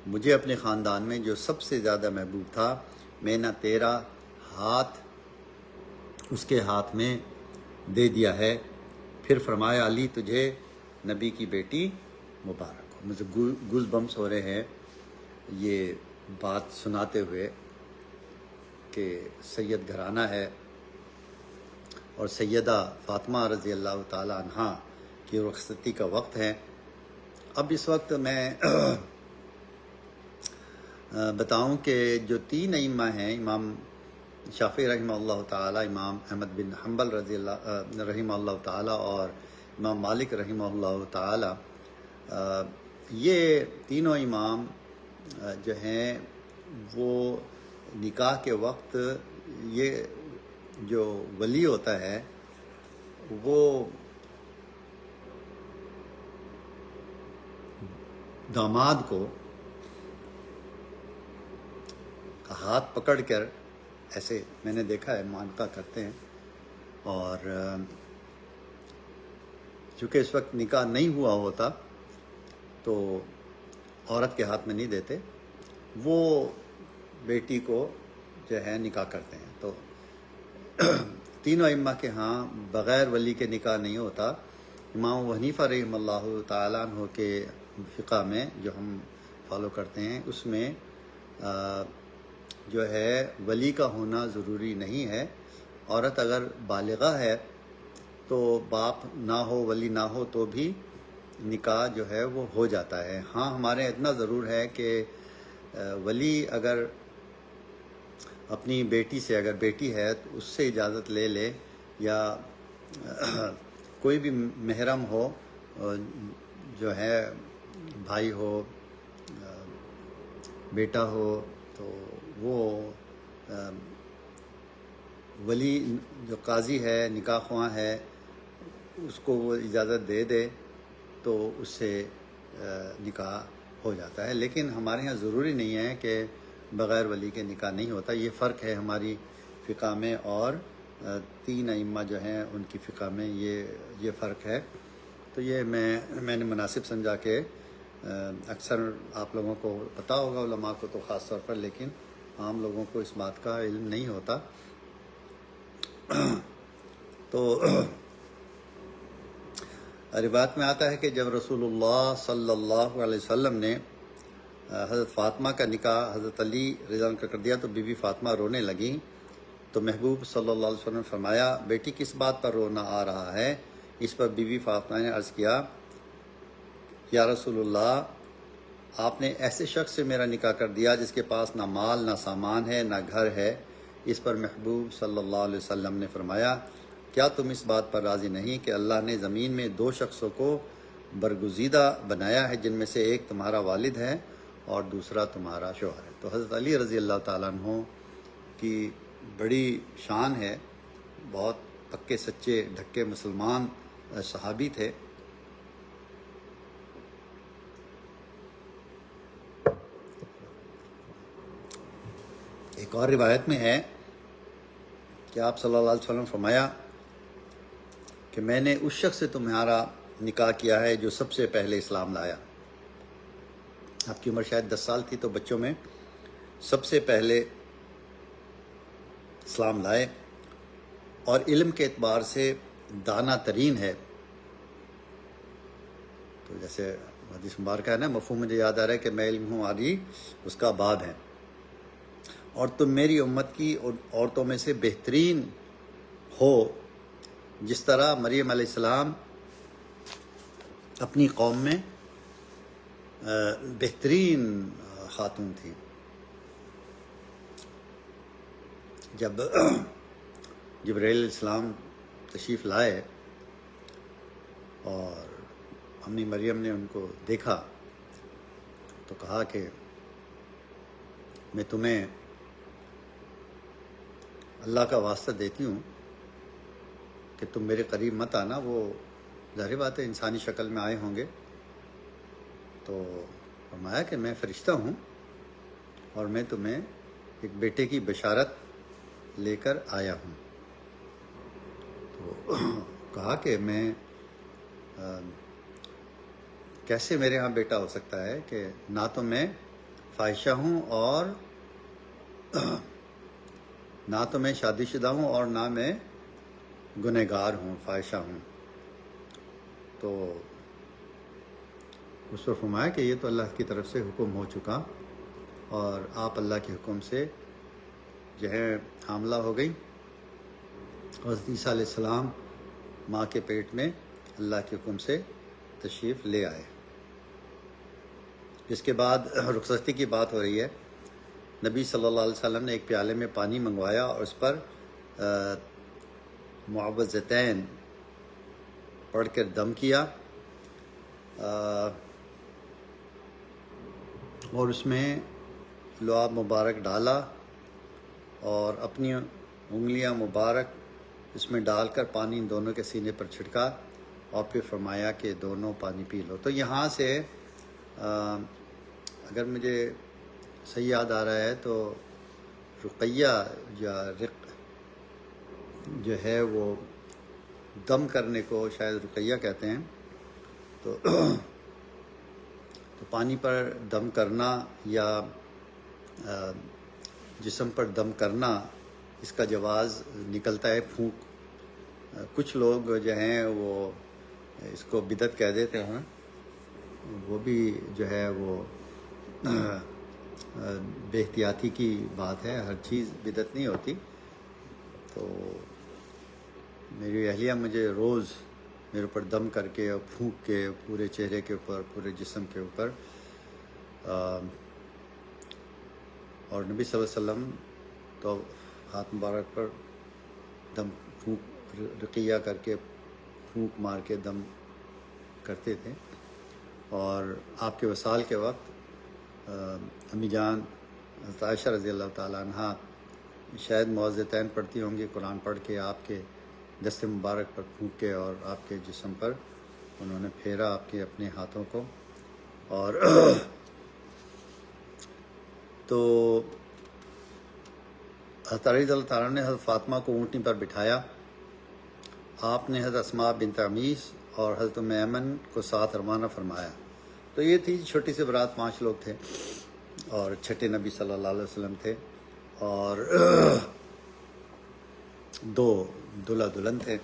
مجھے اپنے خاندان میں جو سب سے زیادہ محبوب تھا، میں نے تیرا ہاتھ اس کے ہاتھ میں دے دیا ہے. پھر فرمایا علی تجھے نبی کی بیٹی مبارک ہو. مجھے گوز بمس ہو رہے ہیں یہ بات سناتے ہوئے کہ سید گھرانہ ہے اور سیدہ فاطمہ رضی اللہ تعالی عنہا کی رخصتی کا وقت ہے. اب اس وقت میں بتاؤں کہ جو 3 ائمہ ہیں، امام شافعی رحمہ اللہ تعالی، امام احمد بن حنبل رضی اللہ رحمہ اللہ تعالی، اور امام مالک رحمہ اللہ تعالی، یہ تینوں امام جو ہیں وہ نکاح کے وقت یہ جو ولی ہوتا ہے وہ داماد کو ہاتھ پکڑ کر ایسے میں نے دیکھا ہے معانقہ کرتے ہیں، اور چونکہ اس وقت نکاح نہیں ہوا ہوتا تو عورت کے ہاتھ میں نہیں دیتے، وہ بیٹی کو جو ہے نکاح کرتے ہیں. تو تینوں ائمہ کے ہاں بغیر ولی کے نکاح نہیں ہوتا. امام ابو حنیفہ رحمہ اللہ تعالیٰ عنہ کے فقہ میں جو ہم فالو کرتے ہیں اس میں جو ہے ولی کا ہونا ضروری نہیں ہے. عورت اگر بالغہ ہے تو باپ نہ ہو، ولی نہ ہو تو بھی نکاح جو ہے وہ ہو جاتا ہے. ہاں ہمارے اتنا ضرور ہے کہ ولی اگر اپنی بیٹی سے، اگر بیٹی ہے تو اس سے اجازت لے لے، یا کوئی بھی محرم ہو جو ہے، بھائی ہو، بیٹا ہو، تو وہ ولی جو قاضی ہے نکاح خواں ہے اس کو وہ اجازت دے دے تو اس سے نکاح ہو جاتا ہے. لیکن ہمارے ہاں ضروری نہیں ہے کہ بغیر ولی کے نکاح نہیں ہوتا. یہ فرق ہے ہماری فقہ میں اور 3 ائمہ جو ہیں ان کی فقہ میں یہ فرق ہے. تو یہ میں نے مناسب سمجھا کہ اکثر آپ لوگوں کو پتہ ہوگا، علماء کو تو خاص طور پر، لیکن عام لوگوں کو اس بات کا علم نہیں ہوتا. تو روایت میں آتا ہے کہ جب رسول اللہ صلی اللہ علیہ وسلم نے حضرت فاطمہ کا نکاح حضرت علی رضی اللہ عنہ کا کر دیا تو بی بی فاطمہ رونے لگیں. تو محبوب صلی اللہ علیہ وسلم نے فرمایا، بیٹی کس بات پر رونا آ رہا ہے؟ اس پر بی بی فاطمہ نے عرض کیا، یا رسول اللہ، آپ نے ایسے شخص سے میرا نکاح کر دیا جس کے پاس نہ مال نہ سامان ہے نہ گھر ہے. اس پر محبوب صلی اللہ علیہ وسلم نے فرمایا، کیا تم اس بات پر راضی نہیں کہ اللہ نے زمین میں 2 شخصوں کو برگزیدہ بنایا ہے، جن میں سے ایک تمہارا والد ہے اور دوسرا تمہارا شوہر ہے. تو حضرت علی رضی اللہ تعالیٰ عنہ کی بڑی شان ہے، بہت پکے سچے ڈھکے مسلمان صحابی تھے. ایک اور روایت میں ہے کہ آپ صلی اللہ علیہ وسلم نے فرمایا کہ میں نے اس شخص سے تمہارا نکاح کیا ہے جو سب سے پہلے اسلام لایا. آپ کی عمر شاید 10 سال تھی، تو بچوں میں سب سے پہلے اسلام لائے اور علم کے اعتبار سے دانا ترین ہے. تو جیسے حدیث مبارکہ ہے نا، مفہوم مجھے یاد آ رہا ہے کہ میں علم ہوں علی اس کا باب ہے، اور تم میری امت کی عورتوں میں سے بہترین ہو، جس طرح مریم علیہ السلام اپنی قوم میں بہترین خاتون تھی. جب جبرائیل علیہ السلام تشریف لائے اور امی مریم نے ان کو دیکھا تو کہا کہ میں تمہیں اللہ کا واسطہ دیتی ہوں کہ تم میرے قریب مت آنا. وہ ظاہر بات ہے انسانی شکل میں آئے ہوں گے. تو فرمایا کہ میں فرشتہ ہوں اور میں تمہیں ایک بیٹے کی بشارت لے کر آیا ہوں. تو کہا کہ میں کیسے میرے ہاں بیٹا ہو سکتا ہے کہ نہ تو میں فاحشہ ہوں اور نہ تو میں شادی شدہ ہوں اور نہ میں گنہگار ہوں، فاحشہ ہوں. تو اس پر فرمایا کہ یہ تو اللہ کی طرف سے حکم ہو چکا، اور آپ اللہ کے حکم سے جو ہے حاملہ ہو گئی. حضرت عیسیٰ علیہ السلام ماں کے پیٹ میں اللہ کے حکم سے تشریف لے آئے. اس کے بعد رخصتی کی بات ہو رہی ہے. نبی صلی اللہ علیہ وسلم نے ایک پیالے میں پانی منگوایا اور اس پر معوذتین پڑھ کر دم کیا، اور اس میں لعاب مبارک ڈالا اور اپنی انگلیاں مبارک اس میں ڈال کر پانی ان دونوں کے سینے پر چھڑکا اور پھر فرمایا کہ دونوں پانی پی لو. تو یہاں سے اگر مجھے صحیح یاد آ رہا ہے تو رقیہ یا رق جو ہے وہ دم کرنے کو شاید رقیہ کہتے ہیں. تو پانی پر دم کرنا یا جسم پر دم کرنا، اس کا جواز نکلتا ہے پھونک. کچھ لوگ جو ہیں وہ اس کو بدعت کہہ دیتے ہیں، وہ بھی جو ہے وہ بے احتیاطی کی بات ہے، ہر چیز بدعت نہیں ہوتی. تو میری اہلیہ مجھے روز میرے اوپر دم کر کے اور پھونک کے پورے چہرے کے اوپر، پورے جسم کے اوپر، اور نبی صلی اللہ علیہ وسلم تو ہاتھ مبارک پر دم پھونک رقیہ کر کے پھونک مار کے دم کرتے تھے. اور آپ کے وصال کے وقت امی جان حضرت عائشہ رضی اللہ تعالیٰ عنہ شاید معوذتین پڑھتی ہوں گی، قرآن پڑھ کے آپ کے دست مبارک پر پھونک کے اور آپ کے جسم پر انہوں نے پھیرا آپ کے اپنے ہاتھوں کو، اور تو حضرت علی رضی اللہ تعالیٰ نے حضرت فاطمہ کو اونٹنی پر بٹھایا، آپ نے حضرت اسماء بنت عمیس اور حضرت ام ایمن کو ساتھ روانہ فرمایا۔ تو یہ تھی چھوٹی سی برات، 5 لوگ تھے اور چھٹے نبی صلی اللہ علیہ وسلم تھے، اور 2 دلہا دلہن تھے۔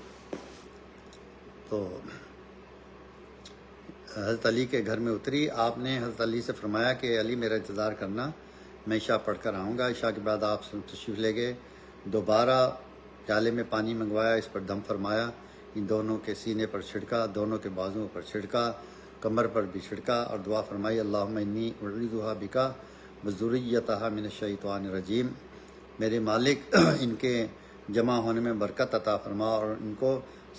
تو حضرت علی کے گھر میں اتری، آپ نے حضرت علی سے فرمایا کہ علی میرا انتظار کرنا، میں عشاء پڑھ کر آؤں گا۔ عشاء کے بعد آپ تشریف لے گئے، دوبارہ پیالے میں پانی منگوایا، اس پر دم فرمایا، ان دونوں کے سینے پر چھڑکا، دونوں کے بازوؤں پر چھڑکا، کمر پر بھی چھڑکا، اور دعا فرمائی اللہم انی اعوذ بکا وذریتہا من الشیطان الرجیم، میرے مالک ان کے جمع ہونے میں برکت عطا فرما، اور ان کو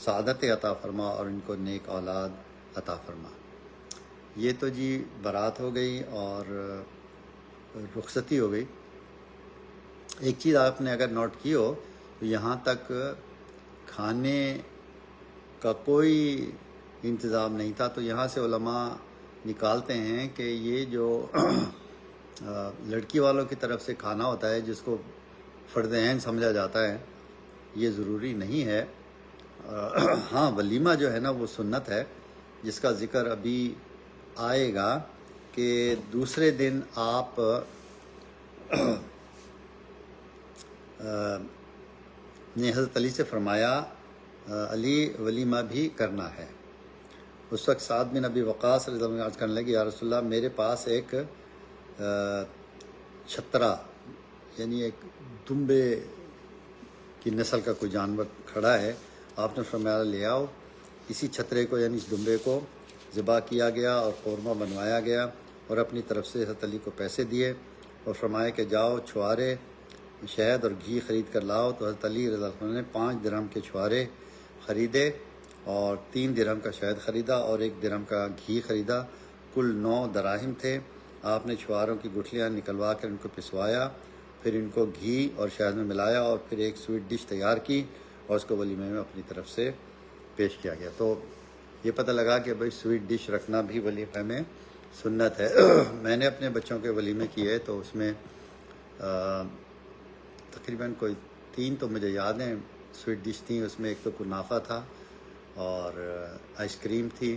سعادت عطا فرما، اور ان کو نیک اولاد عطا فرما۔ یہ تو جی برات ہو گئی اور رخصتی ہو گئی۔ ایک چیز آپ نے اگر نوٹ کی ہو تو یہاں تک کھانے کا کوئی انتظام نہیں تھا، تو یہاں سے علماء نکالتے ہیں کہ یہ جو لڑکی والوں کی طرف سے کھانا ہوتا ہے جس کو فرض عین سمجھا جاتا ہے، یہ ضروری نہیں ہے۔ ہاں ولیمہ جو ہے نا وہ سنت ہے، جس کا ذکر ابھی آئے گا کہ دوسرے دن آپ نے حضرت علی سے فرمایا علی ولیمہ بھی کرنا ہے۔ اس وقت سعد بن ابی وقاص رضی اللہ عنہ عرض کرنے لگے یا رسول اللہ میرے پاس ایک چھترا یعنی ایک دمبے کی نسل کا کوئی جانور کھڑا ہے، آپ نے فرمایا لے آؤ۔ اسی چھترے کو یعنی اس دمبے کو ذبح کیا گیا اور قورمہ بنوایا گیا، اور اپنی طرف سے حضرت علی کو پیسے دیے اور فرمایا کہ جاؤ چھوارے شہد اور گھی خرید کر لاؤ۔ تو حضرت علی رضی اللہ عنہ نے 5 درہم کے چھوارے خریدے اور 3 درہم کا شہد خریدا اور 1 درہم کا گھی خریدا، کل 9 دراہم تھے۔ آپ نے چھواروں کی گٹھلیاں نکلوا کر ان کو پسوایا، پھر ان کو گھی اور شہد میں ملایا اور پھر ایک سویٹ ڈش تیار کی اور اس کو ولیمے میں اپنی طرف سے پیش کیا گیا۔ تو یہ پتہ لگا کہ بھائی سویٹ ڈش رکھنا بھی ولیمے میں سنت ہے۔ میں نے اپنے بچوں کے ولیمے کیے تو اس میں تقریباً کوئی 3 تو مجھے یاد ہیں سویٹ ڈش تھیں، اس میں ایک تو کنافہ تھا اور آئس کریم تھی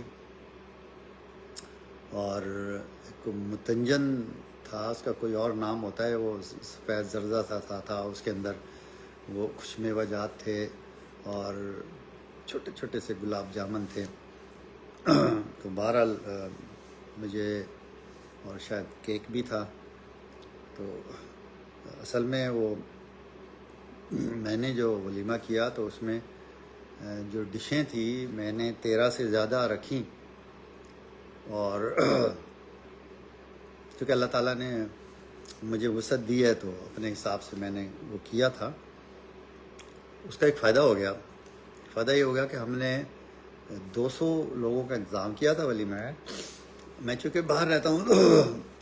اور ایک متنجن تھا، اس کا کوئی اور نام ہوتا ہے، وہ سفید زردہ تھا، اس کے اندر وہ کچھ میوہ جات تھے اور چھوٹے چھوٹے سے گلاب جامن تھے۔ تو بہرحال مجھے اور شاید کیک بھی تھا۔ تو اصل میں وہ میں نے جو ولیمہ کیا تو اس میں جو ڈشیں تھیں میں نے 13 سے زیادہ رکھیں، اور چونکہ اللہ تعالیٰ نے مجھے وسعت دی ہے تو اپنے حساب سے میں نے وہ کیا تھا۔ اس کا ایک فائدہ ہو گیا، فائدہ یہ ہو گیا کہ ہم نے 200 لوگوں کا انتظام کیا تھا ولیمہ میں۔ میں چونکہ باہر رہتا ہوں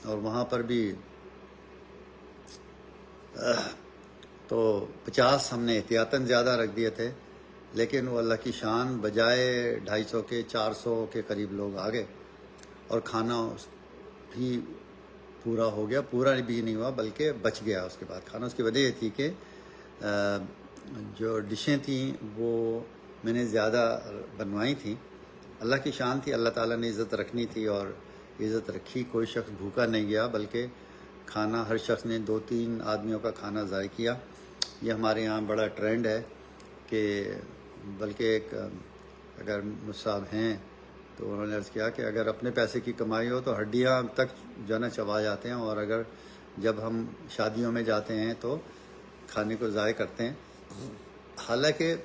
اور وہاں پر بھی تو 50 ہم نے احتیاطاً زیادہ رکھ دیے تھے، لیکن وہ اللہ کی شان بجائے 250 کے 400 کے قریب لوگ آ گئے اور کھانا بھی پورا ہو گیا، پورا بھی نہیں ہوا بلکہ بچ گیا اس کے بعد کھانا۔ اس کی وجہ یہ تھی کہ جو ڈشیں تھیں وہ میں نے زیادہ بنوائی تھیں۔ اللہ کی شان تھی، اللہ تعالیٰ نے عزت رکھنی تھی اور عزت رکھی، کوئی شخص بھوکا نہیں گیا بلکہ کھانا ہر شخص نے 2-3 آدمیوں کا کھانا ضائع کیا۔ یہ ہمارے یہاں بڑا ٹرینڈ ہے کہ بلکہ ایک اگر مصعب ہیں تو انہوں نے عرض کیا کہ اگر اپنے پیسے کی کمائی ہو تو ہڈیاں تک جو نا چبا جاتے ہیں، اور اگر جب ہم شادیوں میں جاتے ہیں تو کھانے کو ضائع کرتے ہیں۔ حالانکہ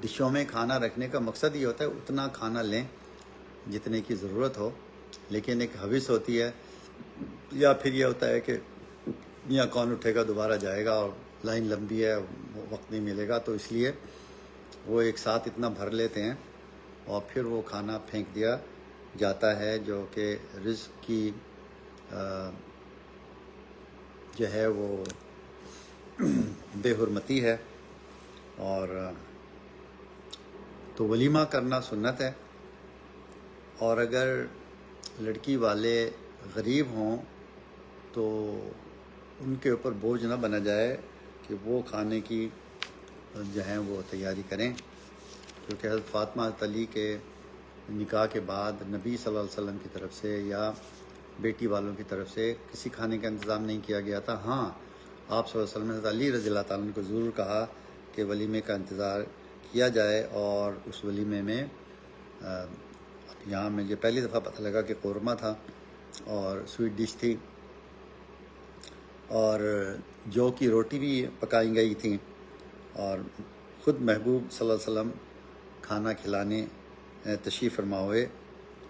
ڈشوں میں کھانا رکھنے کا مقصد یہ ہوتا ہے اتنا کھانا لیں جتنے کی ضرورت ہو، لیکن ایک حوث ہوتی ہے یا پھر یہ ہوتا ہے کہ یہاں کون اٹھے گا دوبارہ جائے گا اور لائن لمبی ہے وقت نہیں ملے گا، تو اس لیے وہ ایک ساتھ اتنا بھر لیتے ہیں اور پھر وہ کھانا پھینک دیا جاتا ہے، جو کہ رزق کی جو ہے وہ بے حرمتی ہے، اور تو ولیمہ کرنا سنت ہے، اور اگر لڑکی والے غریب ہوں تو ان کے اوپر بوجھ نہ بنا جائے کہ وہ کھانے کی جو ہیں وہ تیاری کریں، کیونکہ حضرت فاطمہ حضرت علی کے نکاح کے بعد نبی صلی اللہ علیہ وسلم کی طرف سے یا بیٹی والوں کی طرف سے کسی کھانے کا انتظام نہیں کیا گیا تھا۔ ہاں، آپ صلی اللہ علیہ وسلم نے حضرت علی رضی اللہ تعالیٰ عنہ کو ضرور کہا کہ ولیمے کا انتظار کیا جائے، اور اس ولیمے میں یہاں مجھے پہلی دفعہ پتہ لگا کہ قورمہ تھا اور سویٹ ڈش تھی، اور جو کی روٹی بھی پکائی گئی تھیں، اور خود محبوب صلی اللہ علیہ وسلم کھانا کھلانے تشریف فرما ہوئے۔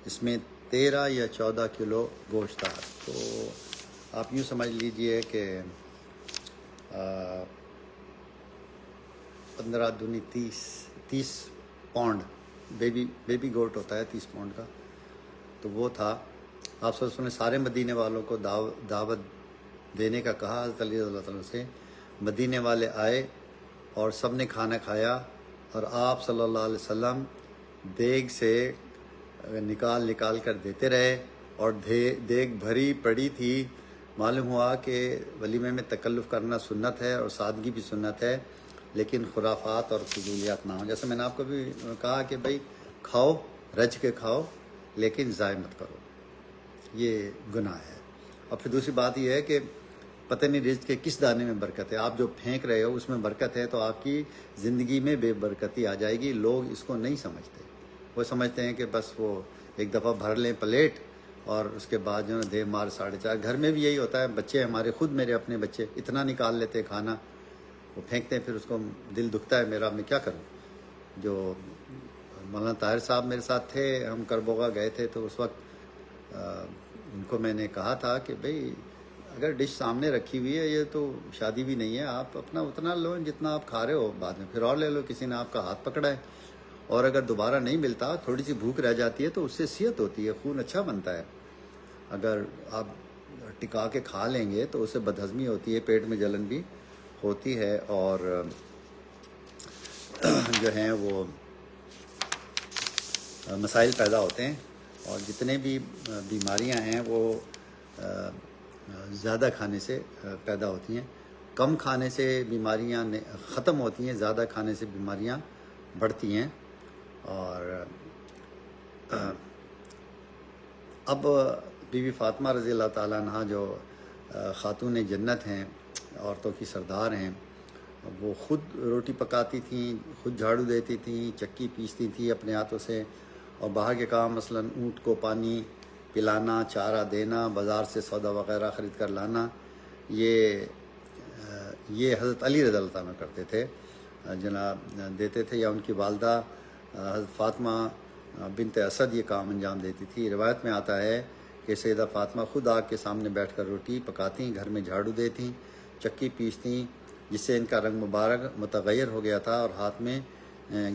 اس میں 13 یا 14 کلو گوشت تھا، تو آپ یوں سمجھ لیجئے کہ 15 دونی 30 پاؤنڈ بیبی گوٹ ہوتا ہے 30 پاؤنڈ کا، تو وہ تھا۔ آپ صلی اللہ علیہ وسلم نے سارے مدینے والوں کو دعوت دینے کا کہا۔ حضرت علی رضی اللہ تعالیٰ سے مدینے والے آئے اور سب نے کھانا کھایا، اور آپ صلی اللہ علیہ وسلم دیگ سے نکال کر دیتے رہے، اور دیگ بھری پڑی تھی۔ معلوم ہوا کہ ولیمے میں تکلف کرنا سنت ہے اور سادگی بھی سنت ہے، لیکن خرافات اور فضولیات نہ ہوں۔ جیسے میں نے آپ کو بھی کہا کہ بھائی کھاؤ، رج کے کھاؤ، لیکن ضائع مت کرو، یہ گناہ ہے۔ اور پھر دوسری بات یہ ہے کہ پتہ نہیں رزق کے کس دانے میں برکت ہے، آپ جو پھینک رہے ہو اس میں برکت ہے تو آپ کی زندگی میں بے برکتی آ جائے گی۔ لوگ اس کو نہیں سمجھتے، وہ سمجھتے ہیں کہ بس وہ ایک دفعہ بھر لیں پلیٹ اور اس کے بعد جو ہے دے مار 4.5۔ گھر میں بھی یہی ہوتا ہے، بچے ہمارے، خود میرے اپنے بچے اتنا نکال لیتے کھانا، وہ پھینکتے ہیں، پھر اس کو دل دکھتا ہے میرا، میں کیا کروں۔ جو مولانا طاہر صاحب میرے ساتھ تھے، ہم کربوگا گئے تھے، تو اس وقت ان کو میں نے کہا تھا کہ بھئی اگر ڈش سامنے رکھی ہوئی ہے، یہ تو شادی بھی نہیں ہے، آپ اپنا اتنا لو جتنا آپ کھا رہے ہو، بعد میں پھر اور لے لو، کسی نے آپ کا ہاتھ پکڑا ہے، اور اگر دوبارہ نہیں ملتا، تھوڑی سی بھوک رہ جاتی ہے تو اس سے صحت ہوتی ہے، خون اچھا بنتا ہے۔ اگر آپ ٹکا کے کھا لیں گے تو اس سے بدہضمی ہوتی ہے، پیٹ میں جلن بھی ہوتی ہے، اور جو ہیں وہ مسائل پیدا ہوتے ہیں، اور جتنے بھی بیماریاں ہیں وہ زیادہ کھانے سے پیدا ہوتی ہیں۔ کم کھانے سے بیماریاں ختم ہوتی ہیں، زیادہ کھانے سے بیماریاں بڑھتی ہیں۔ اور اب بی بی فاطمہ رضی اللہ تعالیٰ عنہ جو خاتون جنت ہیں، عورتوں کی سردار ہیں، وہ خود روٹی پکاتی تھیں، خود جھاڑو دیتی تھیں، چکی پیستی تھیں اپنے ہاتھوں سے، اور باہر کے کام مثلا اونٹ کو پانی پلانا، چارہ دینا، بازار سے سودا وغیرہ خرید کر لانا، یہ حضرت علی رضی اللہ عنہ کرتے تھے، جناب دیتے تھے، یا ان کی والدہ حضرت فاطمہ بنت اسد یہ کام انجام دیتی تھی۔ روایت میں آتا ہے کہ سیدہ فاطمہ خود آگ کے سامنے بیٹھ کر روٹی پکاتیں، گھر میں جھاڑو دیتیں، چکی پیستیں، جس سے ان کا رنگ مبارک متغیر ہو گیا تھا اور ہاتھ میں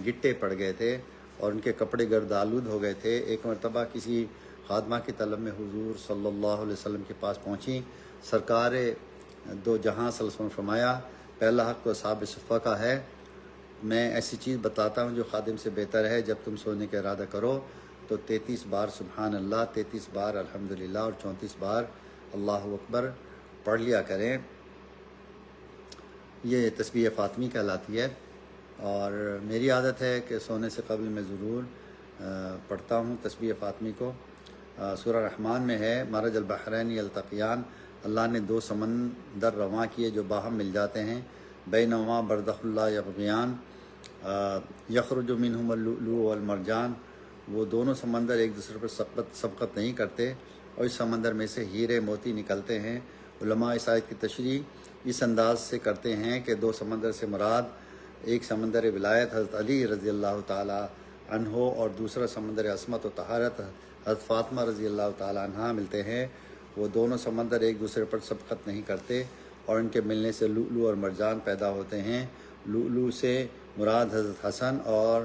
گٹے پڑ گئے تھے، اور ان کے کپڑے گرد آلود ہو گئے تھے۔ ایک مرتبہ کسی خادمہ کی طلب میں حضور صلی اللہ علیہ وسلم کے پاس پہنچیں، سرکار دو جہاں صلی اللہ علیہ وسلم فرمایا، پہلا حق تو اصحاب صفہ کا ہے، میں ایسی چیز بتاتا ہوں جو خادم سے بہتر ہے، جب تم سونے کا ارادہ کرو تو 33 بار سبحان اللہ، 33 بار الحمدللہ، اور 34 بار اللہ اکبر پڑھ لیا کریں۔ یہ تسبیح فاطمی کہلاتی ہے، اور میری عادت ہے کہ سونے سے قبل میں ضرور پڑھتا ہوں تسبیح فاطمی کو۔ سورہ رحمان میں ہے، مرج البحرین یلتقیان، اللہ نے 2 سمندر رواں کیے جو باہم مل جاتے ہیں، بینہما برزخ لا یبغیان، یخرج منہما اللؤلؤ والمرجان، وہ دونوں سمندر ایک دوسرے پر سبقت نہیں کرتے، اور اس سمندر میں سے ہیرے موتی نکلتے ہیں۔ علماء اس آیت کی تشریح اس انداز سے کرتے ہیں کہ 2 سمندر سے مراد ایک سمندر ولایت حضرت علی رضی اللہ تعالی عنہ، اور دوسرا سمندر عصمت و طہارت حضرت فاطمہ رضی اللہ تعالی عنہ ملتے ہیں۔ وہ دونوں سمندر ایک دوسرے پر سبقت نہیں کرتے، اور ان کے ملنے سے لؤلؤ اور مرجان پیدا ہوتے ہیں۔ لؤلؤ سے مراد حضرت حسن، اور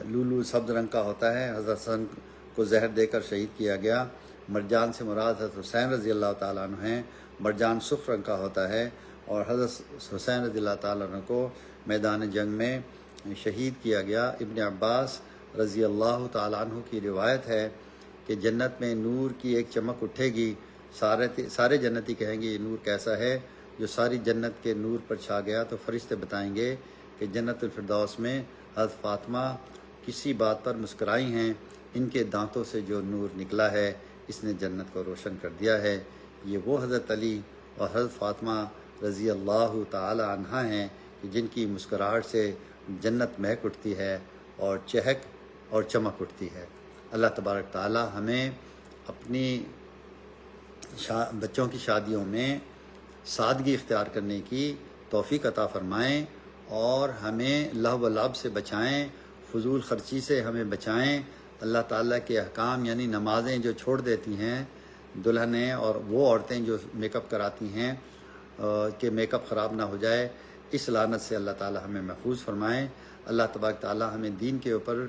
لؤلؤ سبز رنگ کا ہوتا ہے، حضرت حسن کو زہر دے کر شہید کیا گیا۔ مرجان سے مراد حضرت حسین رضی اللہ تعالیٰ عنہ ہیں، مرجان سرخ رنگ کا ہوتا ہے، اور حضرت حسین رضی اللہ تعالیٰ عنہ کو میدان جنگ میں شہید کیا گیا۔ ابن عباس رضی اللہ تعالیٰ عنہ کی روایت ہے کہ جنت میں نور کی ایک چمک اٹھے گی، سارے جنتی کہیں گے یہ نور کیسا ہے جو ساری جنت کے نور پر چھا گیا، تو فرشتے بتائیں گے کہ جنت الفردوس میں حضرت فاطمہ کسی بات پر مسکرائی ہیں، ان کے دانتوں سے جو نور نکلا ہے اس نے جنت کو روشن کر دیا ہے۔ یہ وہ حضرت علی اور حضرت فاطمہ رضی اللہ تعالی عنہ ہیں کہ جن کی مسکراہٹ سے جنت مہک اٹھتی ہے اور چہک اور چمک اٹھتی ہے۔ اللہ تبارک تعالی ہمیں اپنی بچوں کی شادیوں میں سادگی اختیار کرنے کی توفیق عطا فرمائیں اور ہمیں لہو و لعب سے بچائیں، فضول خرچی سے ہمیں بچائیں۔ اللہ تعالیٰ کے احکام یعنی نمازیں جو چھوڑ دیتی ہیں دلہنیں اور وہ عورتیں جو میک اپ کراتی ہیں کہ میک اپ خراب نہ ہو جائے، اس لعنت سے اللہ تعالیٰ ہمیں محفوظ فرمائیں۔ اللہ تبارک تعالیٰ ہمیں دین کے اوپر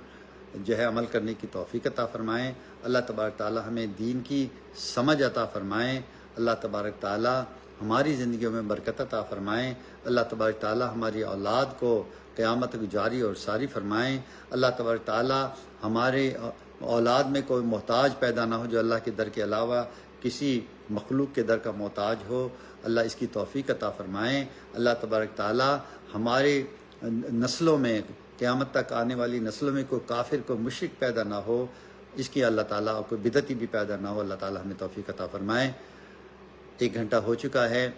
جو ہے عمل کرنے کی توفیق عطا فرمائیں۔ اللہ تبارک تعالیٰ ہمیں دین کی سمجھ عطا فرمائیں۔ اللہ تبارک تعالیٰ ہماری زندگیوں میں برکت عطا فرمائیں۔ اللہ تبارک تعالیٰ ہماری اولاد کو قیامت تک جاری اور ساری فرمائیں۔ اللہ تبارک تعالیٰ ہمارے اولاد میں کوئی محتاج پیدا نہ ہو جو اللہ کے در کے علاوہ کسی مخلوق کے در کا محتاج ہو، اللہ اس کی توفیق عطا فرمائیں۔ اللہ تبارک تعالیٰ ہمارے نسلوں میں قیامت تک آنے والی نسلوں میں کوئی کافر کوئی مشرک پیدا نہ ہو، اس کی اللہ تعالیٰ کوئی بدعتی بھی پیدا نہ ہو، اللہ تعالیٰ ہمیں توفیق عطا فرمائے۔ 1 گھنٹہ ہو چکا ہے،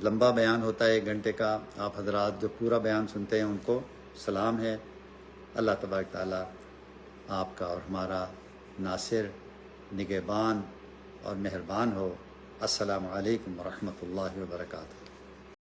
لمبا بیان ہوتا ہے 1 گھنٹے کا، آپ حضرات جو پورا بیان سنتے ہیں ان کو سلام ہے۔ اللہ تبارک تعالیٰ آپ کا اور ہمارا ناصر، نگہبان اور مہربان ہو۔ السلام علیکم ورحمۃ اللہ وبرکاتہ۔